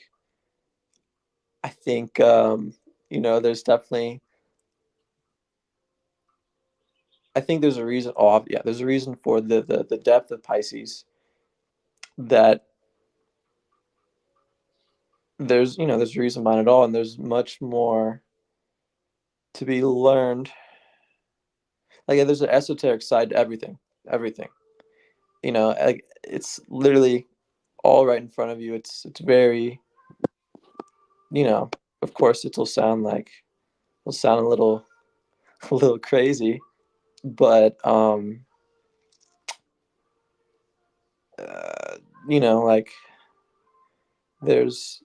I think, there's definitely I think there's a reason. Oh, yeah, there's a reason for the depth of Pisces. That there's a reason behind it all, and there's much more to be learned. Like, yeah, there's an esoteric side to everything. Like, it's literally all right in front of you. It's very, you know, of course it'll sound a little a little crazy, but uh, like, there's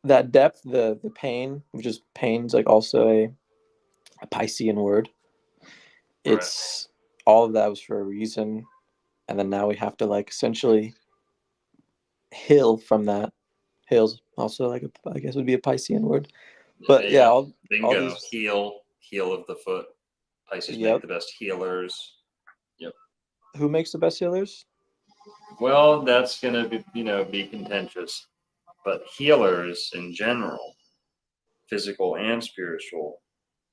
that depth, the pain, which is pain's like also a Piscean word. Right. It's all of that was for a reason, and then now we have to like essentially heal from that. Heal's also like I guess would be a Piscean word, but yeah, Yeah. all Bingo. these. Heel of the foot. Pisces make Yep. the best healers. Yep. Who makes the best healers? Well, that's gonna be contentious, but healers in general, physical and spiritual,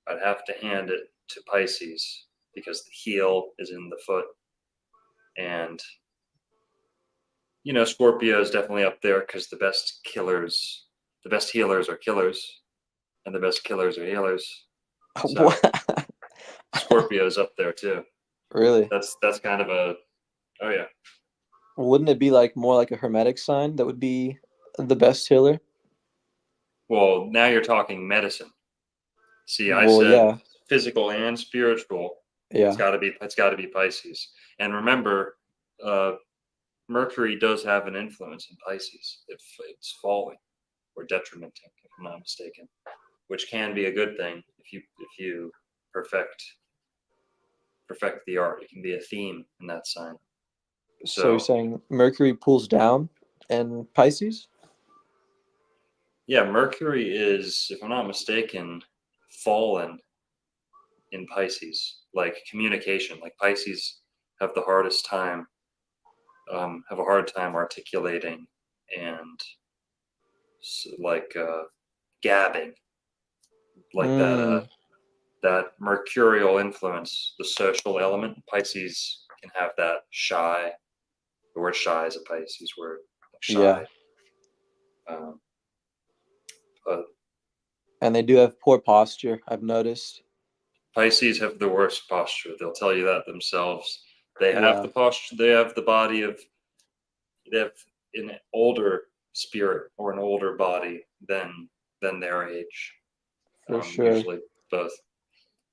I'd have to hand it to Pisces because the heel is in the foot, and Scorpio is definitely up there because the best healers are killers, and the best killers are healers. So What? Scorpio is up there too. Really? That's kind of a oh yeah. Wouldn't it be like more like a Hermetic sign that would be the best healer? Well, now you're talking medicine. See, I Well, said yeah, physical and spiritual. It's yeah, got to be Pisces. And remember, uh, Mercury does have an influence in Pisces if it's falling or detrimenting, if I'm not mistaken, which can be a good thing if you perfect the art. It can be a theme in that sign. So you're So saying Mercury pulls down and Pisces? yeah, Mercury is, if I'm not mistaken, fallen in Pisces, like communication. Like Pisces have the hardest time, have a hard time articulating and like gabbing, like that. Mm, That mercurial influence, the social element. Pisces can have that shy. The word shy is a Pisces word, like yeah. shy. Um, but And they do have poor posture, I've noticed. Pisces have the worst posture. They'll tell you that themselves. They have Yeah, the posture. They have the body of. They have an older spirit or an older body than their age. for sure. Usually both.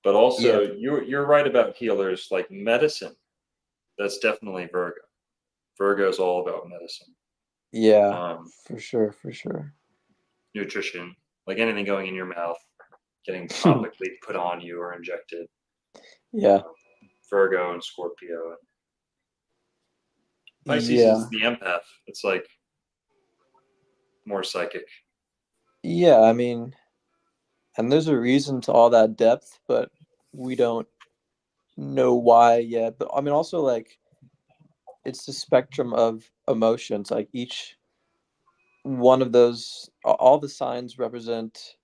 But also, Yeah, you're right about healers like medicine. That's definitely Virgo. Virgo's all about medicine, yeah, um, for sure, for sure. nutrition, like anything going in your mouth, getting topically put on you or injected. Yeah, Um, Virgo and Scorpio. And Pisces is yeah, the empath. It's like more psychic. yeah. I mean, and there's a reason to all that depth, but we don't know why yet. But I mean, also like it's the spectrum of emotions. Like each one of those, all the signs represent.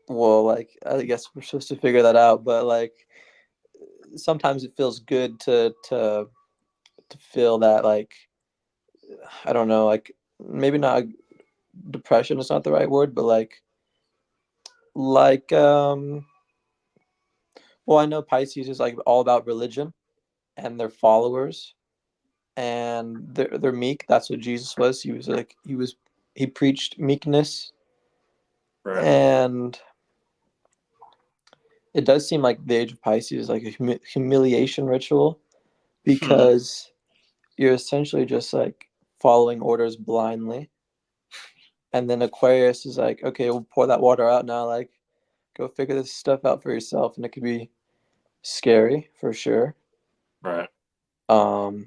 Well, like I guess we're supposed to figure that out, but like sometimes it feels good to feel that, like, I don't know, like maybe not depression is not the right word, but like well, I know Pisces is like all about religion and their followers, and they're meek. That's what Jesus was. He preached meekness, Right. and it does seem like the age of Pisces is like a humiliation ritual, because you're essentially just like following orders blindly. And then Aquarius is like, okay, we'll pour that water out now. Like, go figure this stuff out for yourself. And it could be scary for sure. Right. Um,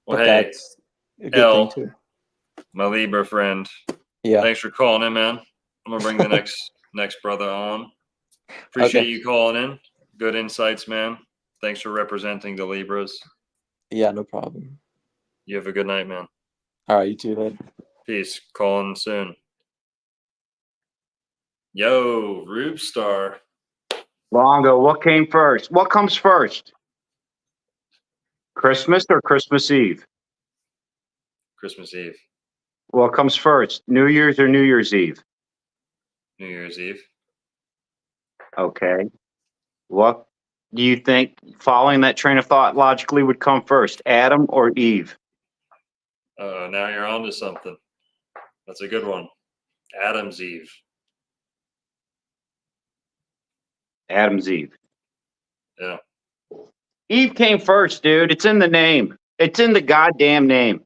Well, but hey, that's a good thing L, too. my Libra friend. Yeah. Thanks for calling in, man. I'm gonna bring the next brother on. Appreciate Okay. you calling in. Good insights, man. Thanks for representing the Libras. Yeah, no problem. You have a good night, man. All right, you too then. Peace. Calling soon. Yo, Rube Star. Longo, what came first? What comes first? Christmas or Christmas Eve? Christmas Eve. What comes first? New Year's or New Year's Eve? New Year's Eve. Okay. What do you think, following that train of thought, logically would come first, Adam or Eve? Now you're on to something. That's a good one. Adam's Eve. Adam's Eve. Yeah. Eve came first, dude. It's in the name. It's in the goddamn name.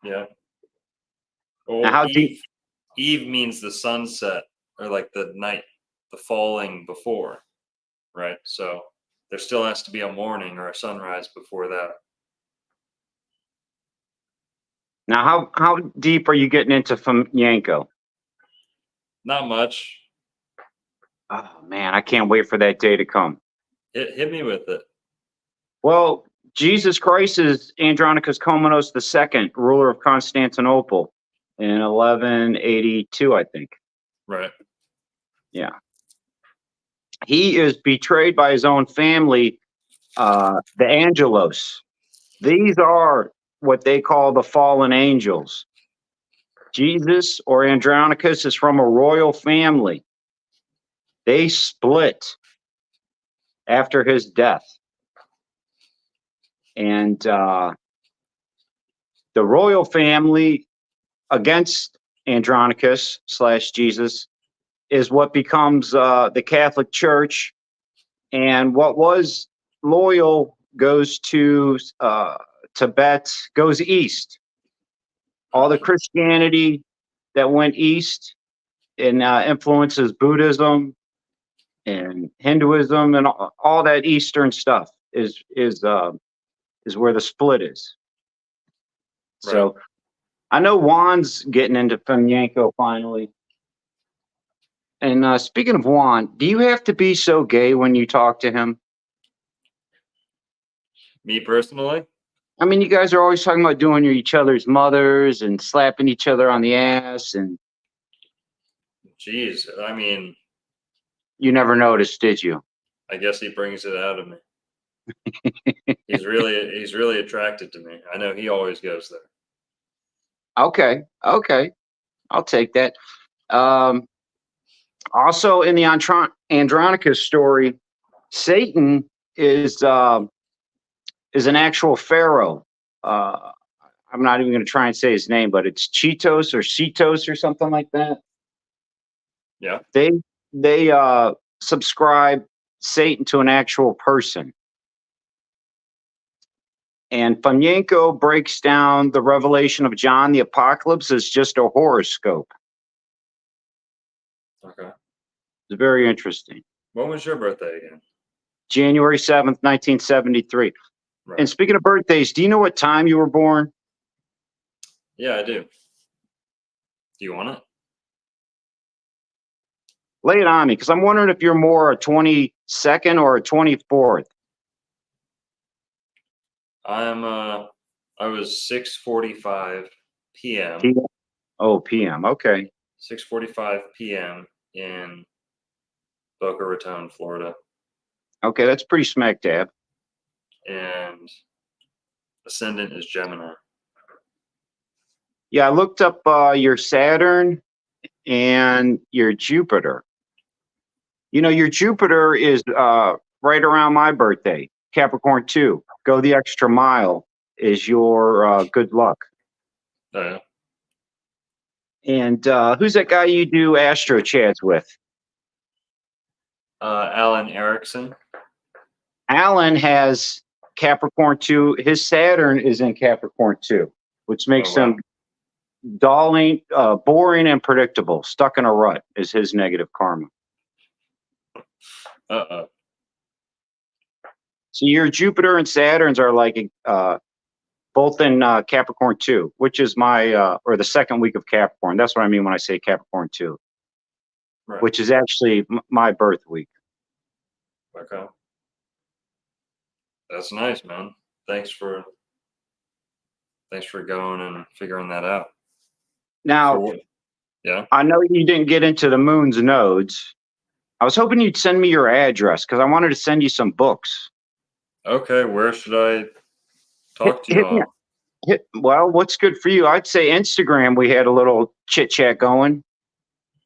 Yeah. Now, Well, how deep? Eve means the sunset, or like the night, the falling before, right? So there still has to be a morning or a sunrise before that. Now, how deep are you getting into from Yanko? Not much. Oh man, I can't wait for that day to come. Hit me with it. Well, Jesus Christ is Andronicus Komnenos II, ruler of Constantinople in 1182, I think. Right. Yeah. He is betrayed by his own family, the Angelos. These are what they call the fallen angels. Jesus, or Andronicus, is from a royal family. They split after his death. And the royal family against Andronicus / Jesus is what becomes the Catholic Church. And what was loyal goes to Tibet, goes east. All the Christianity that went east and influences Buddhism and Hinduism and all that Eastern stuff is where the split is. Right. So I know Juan's getting into Femyanko finally. And speaking of Juan, do you have to be so gay when you talk to him? Me personally? I mean, you guys are always talking about doing each other's mothers and slapping each other on the ass, and Jeez, I mean, you never noticed, did you? I guess he brings it out of me. He's really attracted to me. I know he always goes there. Okay, I'll take that. Also, in the Andronicus story, Satan is an actual pharaoh. I'm not even going to try and say his name, but it's Cheetos or Cetos or something like that. Yeah. They subscribe Satan to an actual person. And Femyanko breaks down the revelation of John the Apocalypse as just a horoscope. Okay. It's very interesting. When was your birthday again? January 7th, 1973. Right. And speaking of birthdays, do you know what time you were born? Yeah, I do. Do you want it? Lay it on me, because I'm wondering if you're more a 22nd or a 24th. I was 6:45 p.m. Oh, PM. Okay. 6:45 p.m. in Boca Raton, Florida. Okay, that's pretty smack dab. And ascendant is Gemini. Yeah, I looked up your Saturn and your Jupiter. You know, your Jupiter is right around my birthday, Capricorn 2. Go the extra mile is your good luck. Oh, yeah. And who's that guy you do Astro Chats with? Alan Erickson. Alan has Capricorn 2. His Saturn is in Capricorn 2, which makes him boring and predictable. Stuck in a rut is his negative karma. Uh-oh. So your Jupiter and Saturns are like both in Capricorn 2, which is my or the second week of Capricorn. That's what I mean when I say Capricorn 2, Right. which is actually my birth week. Okay. That's nice, man. Thanks for going and figuring that out. Now, Yeah. I know you didn't get into the moon's nodes, I was hoping you'd send me your address because I wanted to send you some books. Okay, where should I talk to you Hit me on? up. Well, what's good for you? I'd say Instagram. We had a little chit chat going.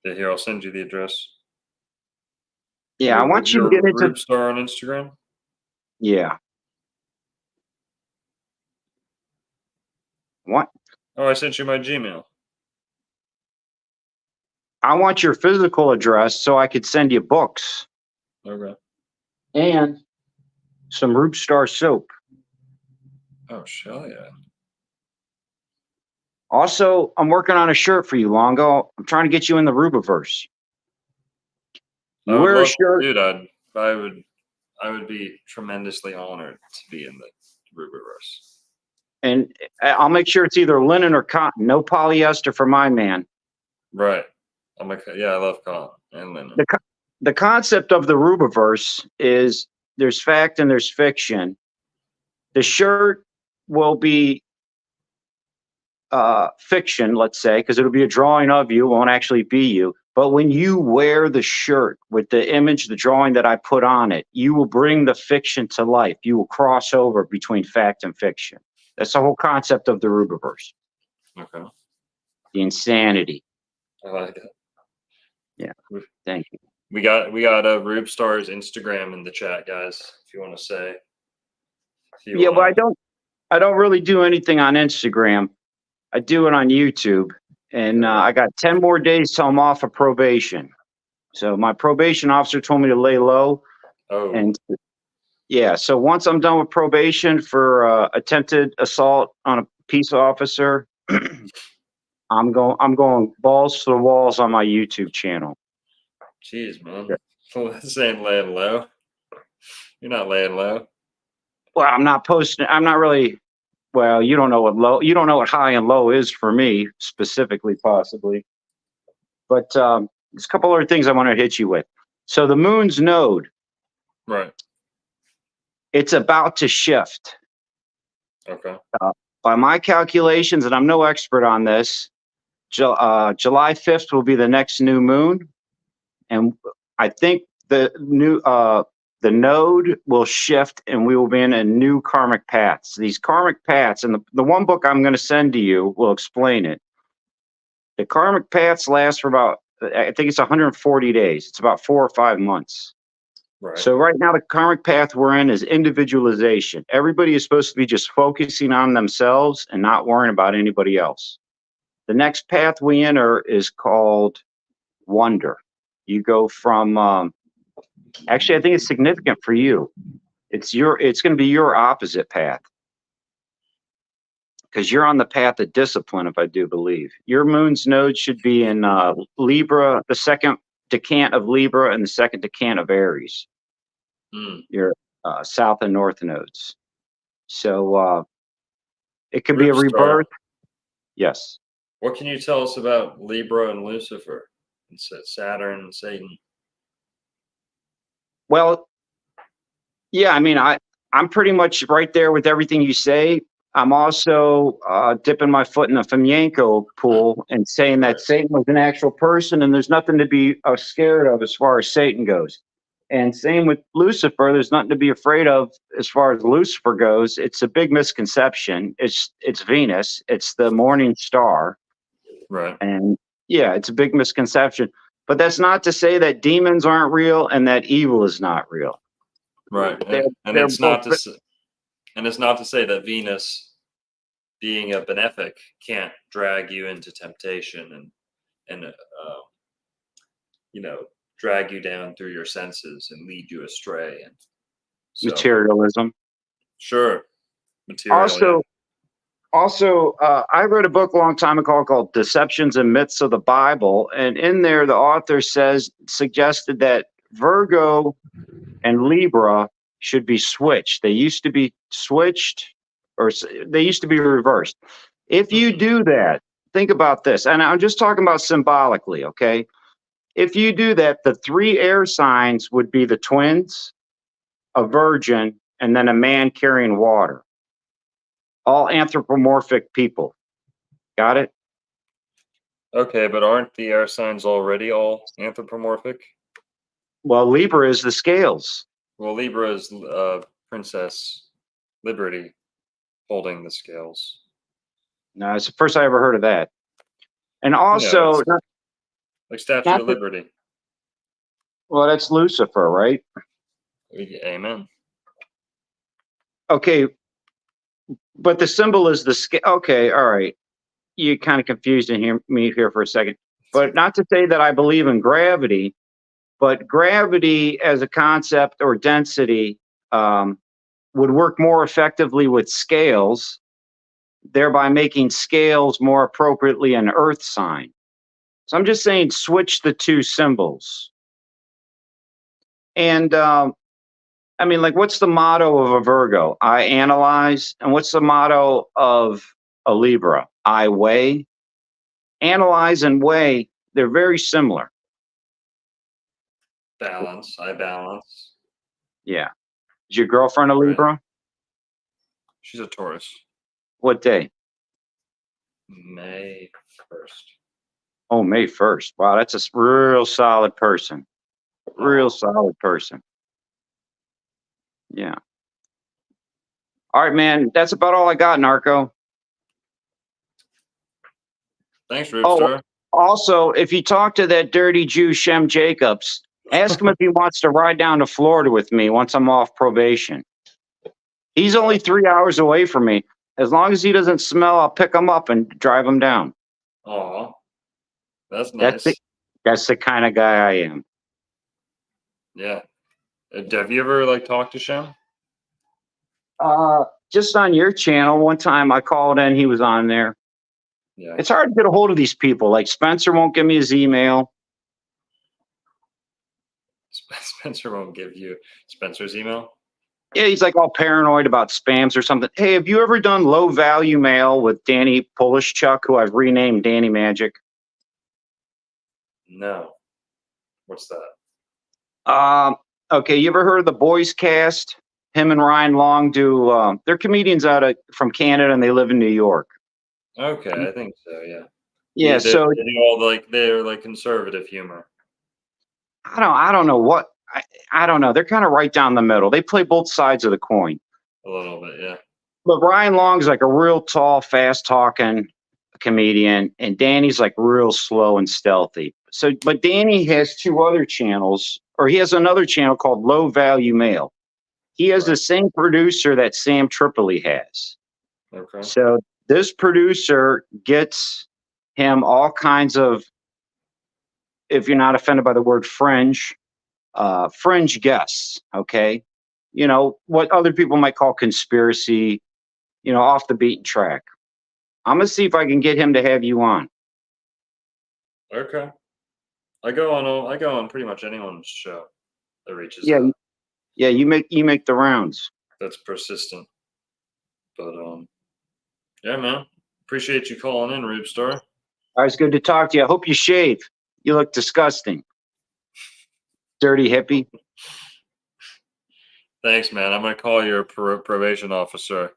Yeah, here, I'll send you the address. Yeah, I want you to get into. Group star on Instagram. Yeah. What? Oh, I sent you my Gmail. I want your physical address so I could send you books Okay. and some Rube Star soap. Oh, hell yeah. Also, I'm working on a shirt for you, Longo. I'm trying to get you in the Rubiverse. You I would wear a love, shirt, dude. I would be tremendously honored to be in the Rubiverse. and I'll make sure it's either linen or cotton. No polyester for my man. Right. Yeah, I love cotton and linen. The concept of the Rubiverse is there's fact and there's fiction. The shirt will be fiction, let's say, because it'll be a drawing of you, it won't actually be you. But when you wear the shirt with the image, the drawing that I put on it, you will bring the fiction to life. You will cross over between fact and fiction. That's the whole concept of the Rubiverse. Okay. The insanity. I like it. Yeah. Thank you. We got Rube Star's Instagram in the chat, guys. If you want to say. Yeah, but I don't really do anything on Instagram. I do it on YouTube, and I got 10 more days till I'm off of probation. So my probation officer told me to lay low. Oh. And yeah, so once I'm done with probation for attempted assault on a peace officer, I'm going balls to the walls on my YouTube channel. Jeez, man. This ain't laying low. You're not laying low. Well, I'm not posting. I'm not really. Well, you don't know what low. You don't know what high and low is for me specifically, possibly. But there's a couple other things I want to hit you with. So the moon's node. Right. It's about to shift. Okay. By my calculations, and I'm no expert on this, July 5th will be the next new moon, and I think the node will shift, and we will be in a new karmic paths. These karmic paths, and the one book I'm going to send to you will explain it. The karmic paths last for about, I think it's 140 days. It's about 4 or 5 months. Right. So right now, the karmic path we're in is individualization. Everybody is supposed to be just focusing on themselves and not worrying about anybody else. The next path we enter is called wonder. You go from, actually, I think it's significant for you. It's going to be your opposite path. Because you're on the path of discipline, if I do believe. Your moon's node should be in Libra, the second decant of Libra and the second decant of Aries. Your south and north nodes. So it could be a rebirth. Yes. What can you tell us about Libra and Lucifer and Saturn and Satan? Well, yeah, I mean, I'm pretty much right there with everything you say. I'm also dipping my foot in the Fomenko pool and saying that Satan was an actual person and there's nothing to be scared of as far as Satan goes. And same with Lucifer, there's nothing to be afraid of as far as Lucifer goes. It's a big misconception. It's Venus. It's the morning star. Right. And yeah, it's a big misconception. But that's not to say that demons aren't real and that evil is not real. Right. It's not to say that Venus, being a benefic, can't drag you into temptation and drag you down through your senses and lead you astray. And so, materialism. Sure. Material. Also, I read a book a long time ago called Deceptions and Myths of the Bible. And in there, the author suggested that Virgo and Libra should be switched. They used to be switched, or they used to be reversed. If you do that, think about this. And I'm just talking about symbolically, okay? If you do that, the 3 air signs would be the twins, a virgin, and then a man carrying water. All anthropomorphic people. Got it? Okay, but aren't the air signs already all anthropomorphic? Well, Libra is the scales. Well, Libra is Princess Liberty holding the scales. No, it's the first I ever heard of that. And Yeah, also, it's like Statue not of that- Liberty. well, that's Lucifer, right? Amen. Okay, but the symbol is the scale. Okay, all right. You kind of confused me here for a second. But not to say that I believe in gravity, but gravity as a concept or density would work more effectively with scales, thereby making scales more appropriately an earth sign. So I'm just saying switch the two symbols. And I mean, like, what's the motto of a Virgo? I analyze. And what's the motto of a Libra? I weigh. Analyze and weigh, they're very similar. Balance. I balance. Yeah. Is your girlfriend a Libra? She's a Taurus. What day? May 1st. Oh, May 1st. Wow, that's a real solid person. Real solid person. Yeah. All right, man. That's about all I got, Narco. Thanks, Ripstar. Also, if you talk to that dirty Jew, Shem Jacobs, ask him if he wants to ride down to Florida with me once I'm off probation. He's only 3 hours away from me. As long as he doesn't smell, I'll pick him up and drive him down. Aw. That's nice. That's the kind of guy I am. Yeah. Have you ever like talked to Shem? Just on your channel, one time I called in, he was on there. Yeah. It's hard to get a hold of these people. Like Spencer won't give me his email. Spencer won't give you Spencer's email? Yeah, he's like all paranoid about spams or something. Hey, have you ever done low value mail with Danny Polishchuk, who I've renamed Danny Magic? No. What's that? Okay, you ever heard of the Boys Cast? Him and Ryan Long do. They're comedians from Canada, and they live in New York. Okay, I think so. Yeah. Yeah. So they do all they're like conservative humor. I don't know what I don't know. They're kind of right down the middle. They play both sides of the coin. A little bit, yeah. But Ryan Long's like a real tall, fast talking comedian, and Danny's like real slow and stealthy. So, but Danny has two other channels, or he has another channel called Low Value Mail. He has the same producer that Sam Tripoli has. Okay. So this producer gets him all kinds of, if you're not offended by the word fringe guests, okay? You know, what other people might call conspiracy, off the beaten track. I'm going to see if I can get him to have you on. Okay. I go on pretty much anyone's show that reaches out. Yeah, you make the rounds. That's persistent. But yeah, man. Appreciate you calling in, Rubestar. Always good to talk to you. I hope you shave. You look disgusting. Dirty hippie. Thanks, man. I'm gonna call your probation officer.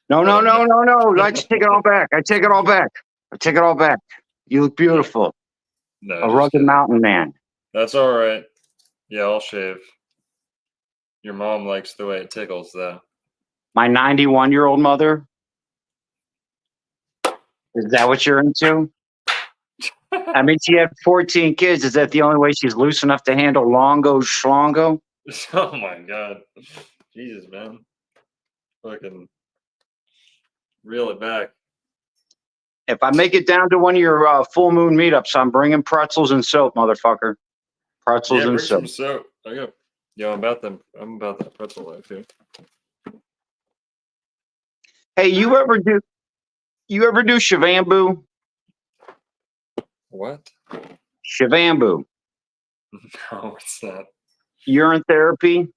No. I take it all back. I take it all back. You look beautiful. No, a rugged mountain man. That's all right. Yeah, I'll shave. Your mom likes the way it tickles, though. My 91-year-old mother? Is that what you're into? I mean, she had 14 kids. Is that the only way she's loose enough to handle Longo Schlongo? Oh, my God. Jesus, man. Fucking reel it back. If I make it down to one of your full moon meetups, I'm bringing pretzels and soap, motherfucker. Pretzels and soap. Some soap. I'm about that pretzel life here. Hey, you ever do Shavambu? What? Shavambu. No, what's that? Urine therapy?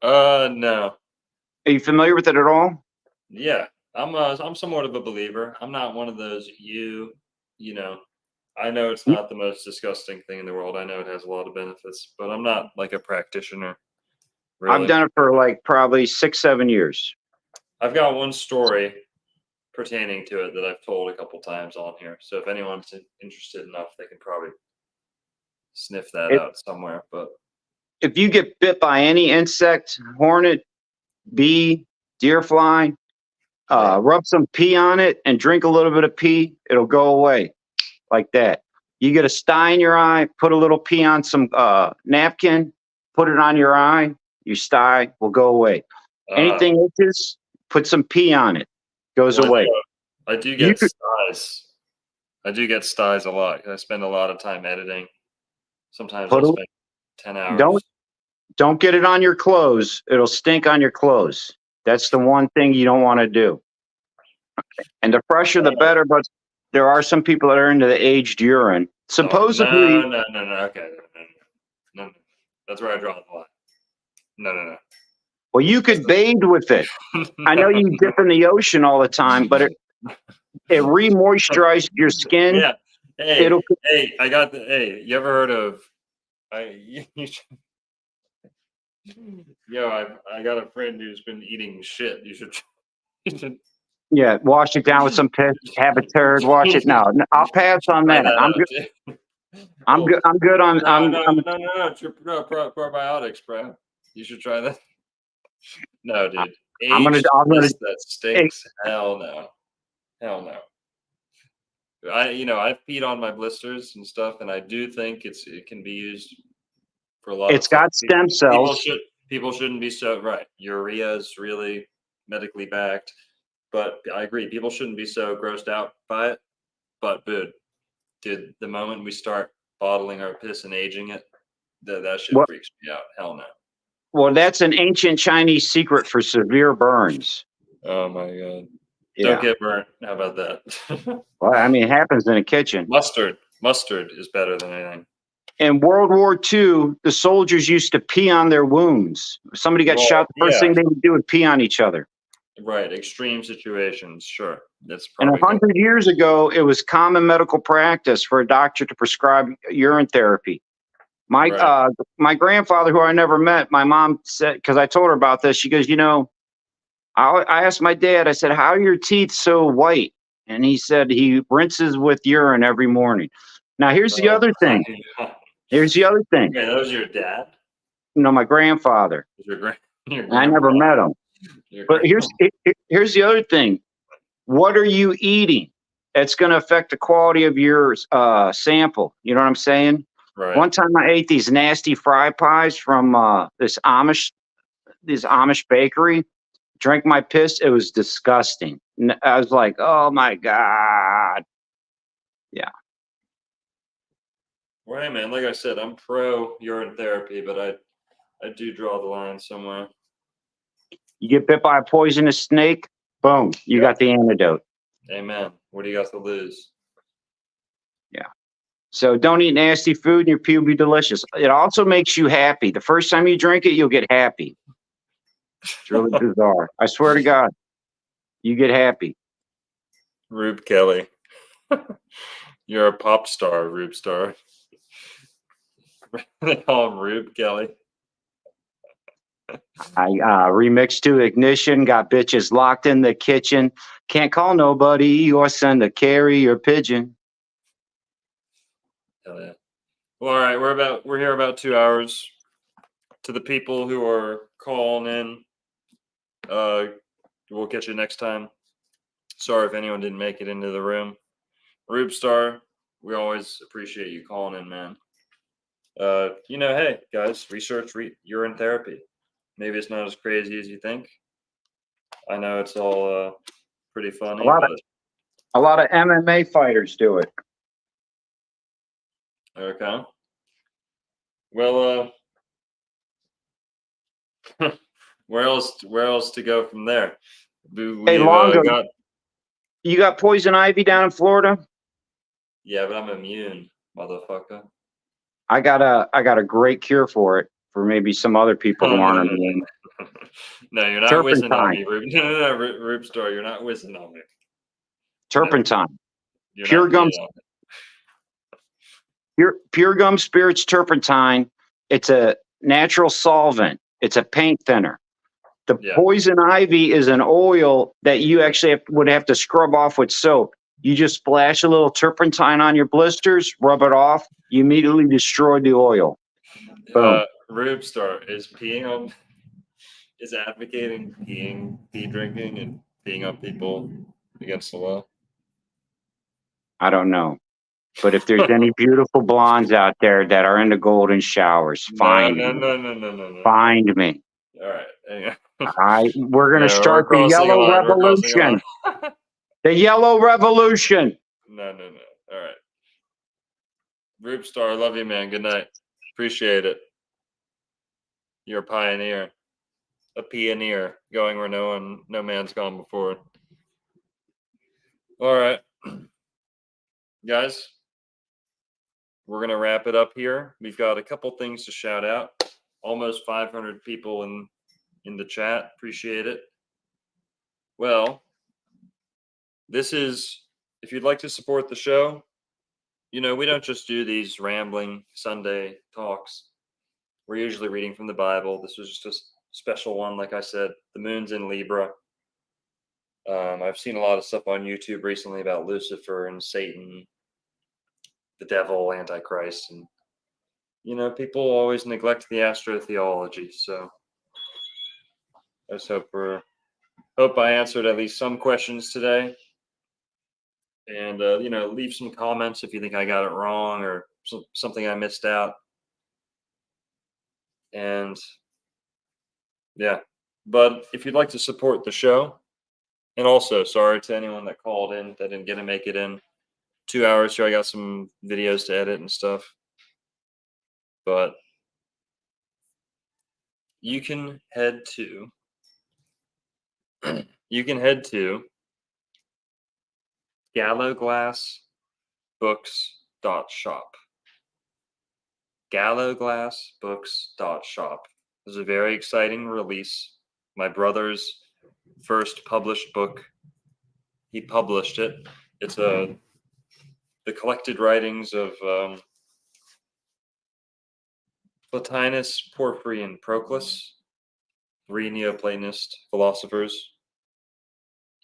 No. Are you familiar with it at all? Yeah, I'm somewhat of a believer. I'm not one of those I know it's not the most disgusting thing in the world. I know it has a lot of benefits, but I'm not like a practitioner. Really. I've done it for like probably 6-7 years. I've got one story pertaining to it that I've told a couple times on here. So if anyone's interested enough, they can probably sniff that out somewhere. But if you get bit by any insect, hornet, bee, deer fly, Right. rub some pee on it and drink a little bit of pee. It'll go away like that. You get a sty in your eye, put a little pee on some napkin, put it on your eye. Your sty will go away. Anything itches, put some pee on it. Goes away. I do get styes. I do get styes a lot. I spend a lot of time editing. Sometimes I'll spend 10 hours. Don't get it on your clothes. It'll stink on your clothes. That's the one thing you don't want to do. And the fresher, the better. But there are some people that are into the aged urine. Supposedly, no. Okay, no. That's where I draw the line. No. Well, you could bathe with it. I know you dip in the ocean all the time, but it re-moisturizes your skin. Yeah. Hey, I got the. Hey, you ever heard of? I got a friend who's been eating shit. You should. Yeah, wash it down with some piss. Have a turd. Wash it. No, I'll pass on that. I'm good. I'm good on. No, probiotics, bro. You should try that. No, dude. I'm gonna that stinks. Hell no. I've peed on my blisters and stuff, and I do think it can be used for a lot. It's got stem cells. People shouldn't be so right. Urea is really medically backed, but I agree. People shouldn't be so grossed out by it. But dude, the moment we start bottling our piss and aging it, that shit freaks me out. Hell no. Well, that's an ancient Chinese secret for severe burns. Oh my God. Yeah. Don't get burnt. How about that? Well, I mean, it happens in a kitchen. Mustard is better than anything. In World War II, the soldiers used to pee on their wounds. If somebody got shot, the first thing they would do would pee on each other. Right. Extreme situations. Sure. That's and 100 years ago, it was common medical practice for a doctor to prescribe urine therapy. My grandfather, who I never met, my mom said, because I told her about this, she goes, I asked my dad, I said, how are your teeth so white? And he said he rinses with urine every morning. Now, here's the other thing. Here's the other thing. Okay, that was your dad? No, my grandfather. I never met him. But here's the other thing. What are you eating? It's going to affect the quality of your sample. You know what I'm saying? Right. One time I ate these nasty fry pies from this Amish bakery. Drank my piss. It was disgusting. I was like, oh my God. Yeah. Well, hey man, like I said, I'm pro urine therapy, but I do draw the line somewhere. You get bit by a poisonous snake, boom, you got the antidote. Amen. What do you got to lose? Yeah. So don't eat nasty food and your pee will be delicious. It also makes you happy. The first time you drink it, you'll get happy. It's really bizarre. I swear to God, you get happy. Rube Kelly. You're a pop star, Rube Star. They call him Rube Kelly. I remixed to Ignition, got bitches locked in the kitchen. Can't call nobody or send a carry or pigeon. Hell yeah. Well, all right, we're here about 2 hours. To the people who are calling in, we'll catch you next time. Sorry if anyone didn't make it into the room. Rube Star, we always appreciate you calling in, man. Hey guys, research urine therapy. Maybe it's not as crazy as you think. I know it's all pretty funny. A lot of MMA fighters do it. Okay. Well, where else to go from there? Hey, Longo, you got poison ivy down in Florida? Yeah, but I'm immune, motherfucker. I got a great cure for it. For maybe some other people who aren't immune. No, you're not whizzing on me, Rube. No, Rube Star, you're not whizzing on me. Turpentine. Pure Gum. Pure Gum Spirits Turpentine. It's a natural solvent. It's a paint thinner. The poison ivy is an oil that you actually would have to scrub off with soap. You just splash a little turpentine on your blisters, rub it off. You immediately destroy the oil. Boom. Rubestar is advocating pee drinking, and peeing on people against the law. I don't know. But if there's any beautiful blondes out there that are into golden showers, find me. No. Find me. All right. Hang on. We're gonna No, we're start the crossing a yellow line. We're crossing a line. revolution. The yellow revolution. No. All right. Rubestar, love you, man. Good night. Appreciate it. You're a pioneer. A pioneer going where no man's gone before. All right. Guys, we're going to wrap it up here. We've got a couple things to shout out. Almost 500 people in the chat. Appreciate it. Well, this is, if you'd like to support the show, we don't just do these rambling Sunday talks. We're usually reading from the Bible. This was just a special one. Like I said, the moon's in Libra. I've seen a lot of stuff on YouTube recently about Lucifer and Satan, the devil, Antichrist, and people always neglect the astrotheology. So I just hope I answered at least some questions today. And leave some comments if you think I got it wrong or something I missed out. And yeah, but if you'd like to support the show, and also sorry to anyone that called in that didn't get to make it in 2 hours here. I got some videos to edit and stuff, but you can head to gallowglassbooks.shop. Gallowglassbooks.shop. This is a very exciting release. My brother's first published book. He published it. It's the collected writings of Plotinus, Porphyry, and Proclus, 3 Neoplatonist philosophers.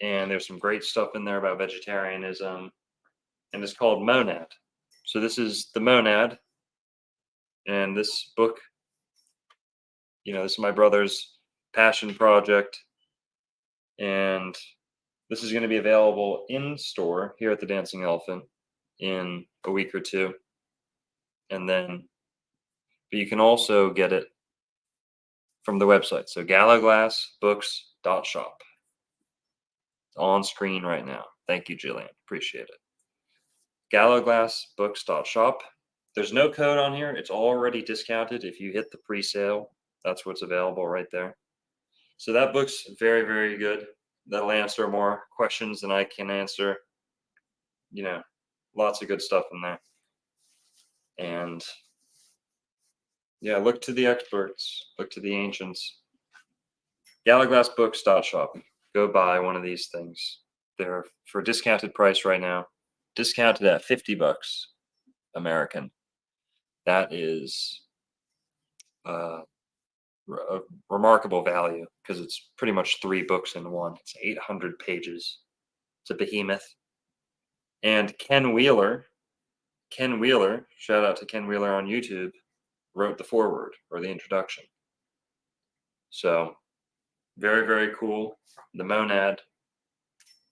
And there's some great stuff in there about vegetarianism. And it's called Monad. So this is the Monad. And this book, this is my brother's passion project. And this is going to be available in store here at the Dancing Elephant in a week or two. And then, but you can also get it from the website. So gallowglassbooks.shop. It's on screen right now. Thank you, Jillian. Appreciate it. Gallowglassbooks.shop. There's no code on here. It's already discounted. If you hit the pre-sale, that's what's available right there. So that book's very, very good. That'll answer more questions than I can answer. Lots of good stuff in there. And yeah, look to the experts, look to the ancients. Gallowglassbooks.shop. Go buy one of these things. They're for a discounted price right now. Discounted at $50 American. That is a remarkable value because it's pretty much 3 books in one. It's 800 pages. It's a behemoth. And Ken Wheeler, shout out to Ken Wheeler on YouTube, wrote the foreword or the introduction. So very, very cool. The Monad.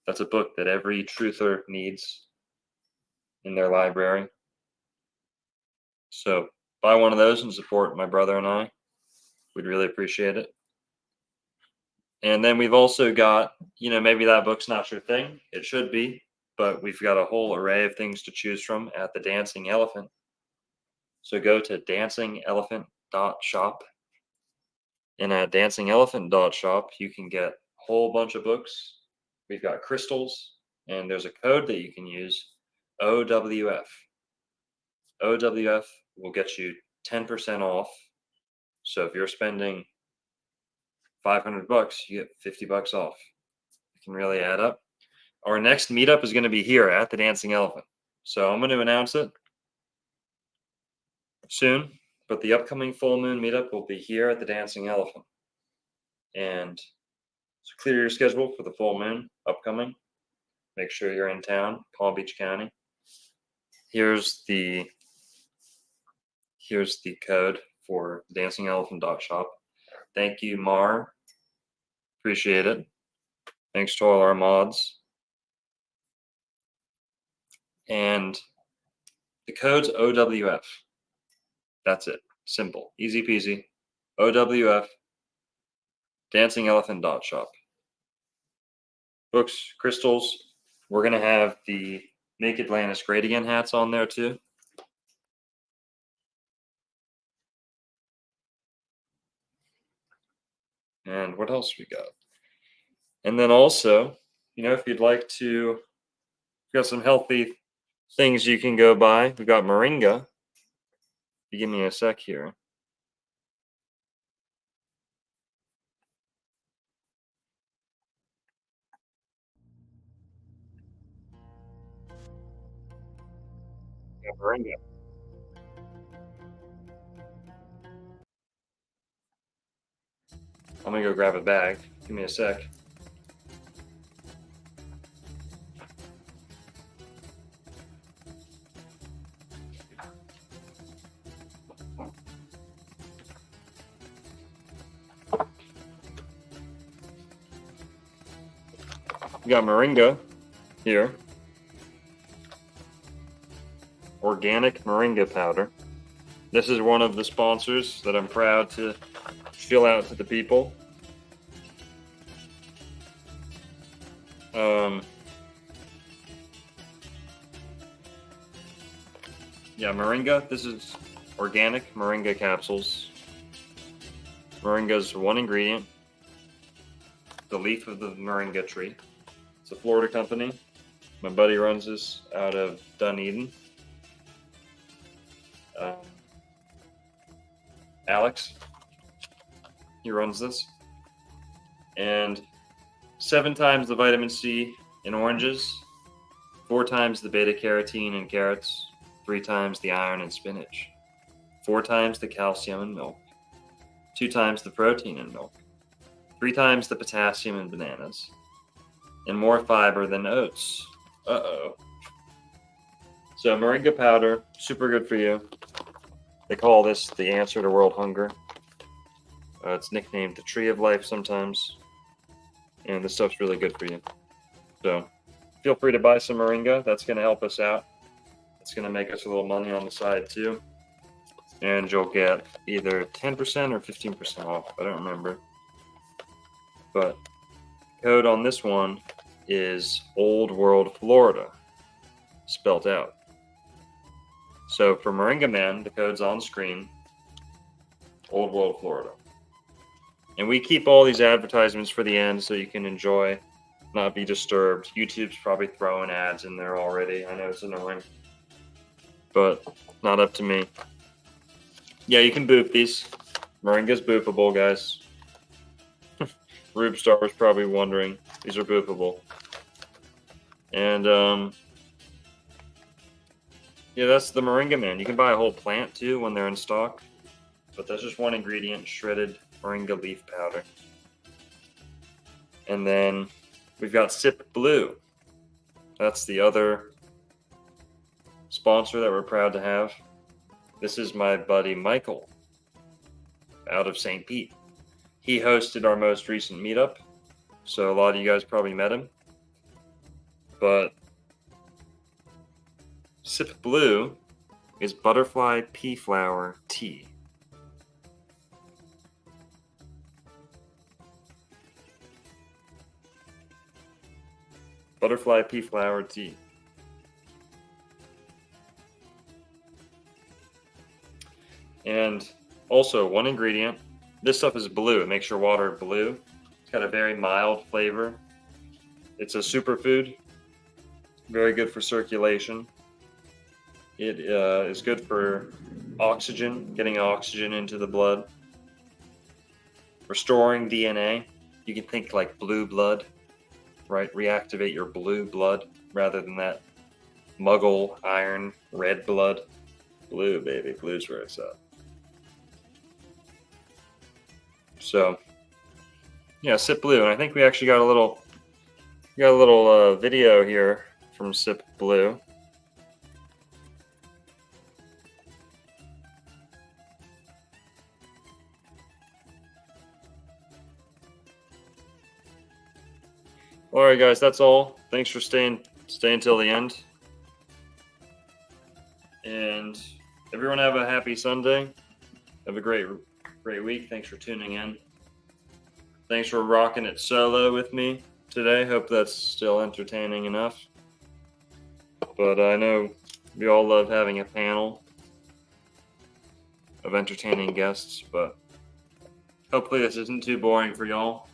That's a book that every truther needs in their library. So buy one of those and support my brother and I. We'd really appreciate it. And then we've also got, maybe that book's not your thing. It should be, but we've got a whole array of things to choose from at the Dancing Elephant. So go to dancingelephant.shop. And at dancingelephant.shop, you can get a whole bunch of books. We've got crystals, and there's a code that you can use, OWF. OWF will get you 10% off. So if you're spending $500, you get $50 off. It can really add up. Our next meetup is going to be here at the Dancing Elephant. So I'm going to announce it soon, but the upcoming full moon meetup will be here at the Dancing Elephant. And so clear your schedule for the full moon upcoming. Make sure you're in town, Palm Beach County. Here's the code for Dancing Elephant Shop. Thank you, Mar. Appreciate it. Thanks to all our mods. And the code's OWF. That's it. Simple. Easy peasy. OWF. Dancing Elephant Shop. Books, crystals. We're going to have the Make Atlantis Great Again hats on there too. And what else we got? And then also, if you'd like to, got some healthy things you can go buy. We got moringa. You give me a sec here. Got moringa. I'm gonna go grab a bag. Give me a sec. We got moringa here. Organic moringa powder. This is one of the sponsors that I'm proud to fill out to the people. Yeah, moringa. This is organic moringa capsules. Moringa is one ingredient. The leaf of the moringa tree. It's a Florida company. My buddy runs this out of Dunedin. Alex, he runs this. And 7 times the vitamin C in oranges, 4 times the beta carotene in carrots, 3 times the iron in spinach, 4 times the calcium in milk, 2 times the protein in milk, 3 times the potassium in bananas, and more fiber than oats. Uh-oh. So moringa powder, super good for you. They call this the answer to world hunger. It's nicknamed the tree of life sometimes. And this stuff's really good for you. So feel free to buy some moringa. That's going to help us out. It's going to make us a little money on the side too. And you'll get either 10% or 15% off. I don't remember. But code on this one is Old World Florida, spelt out. So for Moringa Man, the code's on screen. Old World Florida. And we keep all these advertisements for the end so you can enjoy, not be disturbed. YouTube's probably throwing ads in there already. I know it's annoying. But not up to me. Yeah, you can boop these. Moringa's boopable, guys. Rube Star was probably wondering. These are boopable. And, yeah, that's the Moringa Man. You can buy a whole plant, too, when they're in stock. But that's just one ingredient, shredded moringa leaf powder. And then we've got Sip Blue. That's the other sponsor that we're proud to have. This is my buddy Michael out of St. Pete. He hosted our most recent meetup, so a lot of you guys probably met him. But Sip Blue is butterfly pea flower tea. Butterfly pea flower tea. And also one ingredient. This stuff is blue. It makes your water blue. It's got a very mild flavor. It's a superfood. Very good for circulation. It is good for oxygen, getting oxygen into the blood. Restoring DNA. You can think like blue blood, right? Reactivate your blue blood rather than that muggle iron red blood. Blue, baby. Blue's where it's at. So, yeah, Sip Blue. And I think we actually got a little video here from Sip Blue. All right, guys, that's all. Thanks for staying till the end. And everyone have a happy Sunday. Have a great week. Thanks for tuning in. Thanks for rocking it solo with me today. Hope that's still entertaining enough. But I know we all love having a panel of entertaining guests, but hopefully this isn't too boring for y'all.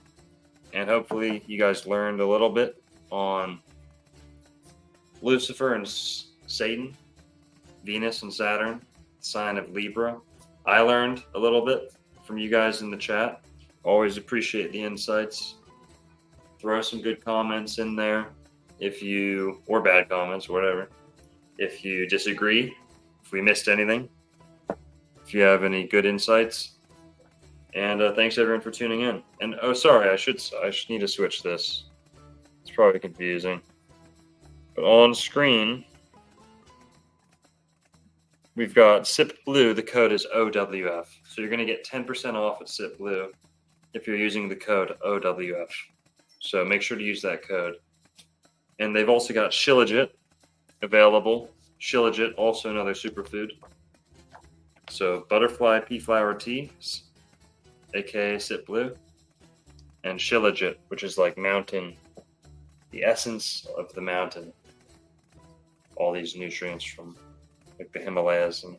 And hopefully you guys learned a little bit on Lucifer and Satan, Venus and Saturn, sign of Libra. I learned a little bit from you guys in the chat. Always appreciate the insights. Throw some good comments in there or bad comments, whatever. If you disagree, if we missed anything, if you have any good insights. And thanks everyone for tuning in. And sorry, I should need to switch this. It's probably confusing. But on screen, we've got SIP Blue. The code is OWF. So you're going to get 10% off at SIP Blue if you're using the code OWF. So make sure to use that code. And they've also got Shilajit available. Shilajit, also another superfood. So butterfly pea flower tea, aka SIP Blue, and Shilajit, which is like mountain, the essence of the mountain. All these nutrients from like the Himalayas. And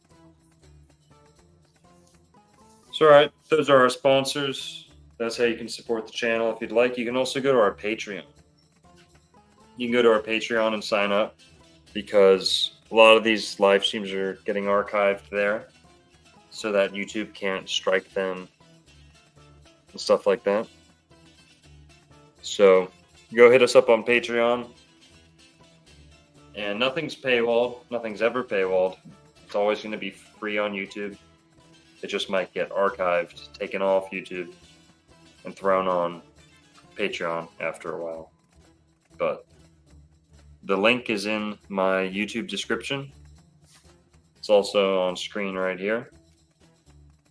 so, all right, those are our sponsors. That's how you can support the channel if you'd like. You can also go to our Patreon. You can go to our Patreon and sign up because a lot of these live streams are getting archived there so that YouTube can't strike them and stuff like that. So go hit us up on Patreon. And nothing's paywalled. Nothing's ever paywalled. It's always going to be free on YouTube. It just might get archived, taken off YouTube, and thrown on Patreon after a while. But the link is in my YouTube description. It's also on screen right here.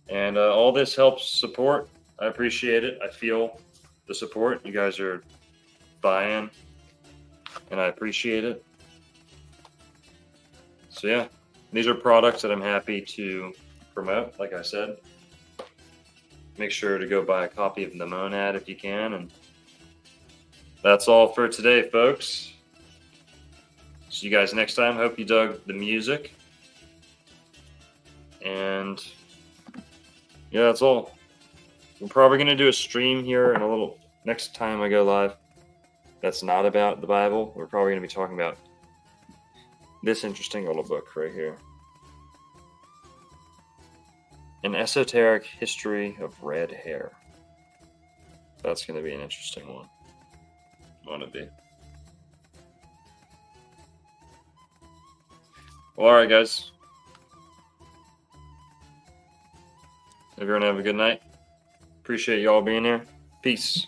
And all this helps support. I appreciate it. I feel the support. You guys are buying, and I appreciate it. So yeah, these are products that I'm happy to promote, like I said. Make sure to go buy a copy of the Monad if you can. And that's all for today, folks. See you guys next time. Hope you dug the music. And yeah, that's all. We're probably going to do a stream here in a little next time I go live. That's not about the Bible. We're probably going to be talking about this interesting little book right here. An Esoteric History of Red Hair. That's going to be an interesting one. Want to be. Well, all right, guys. Everyone have a good night. Appreciate you all being here. Peace.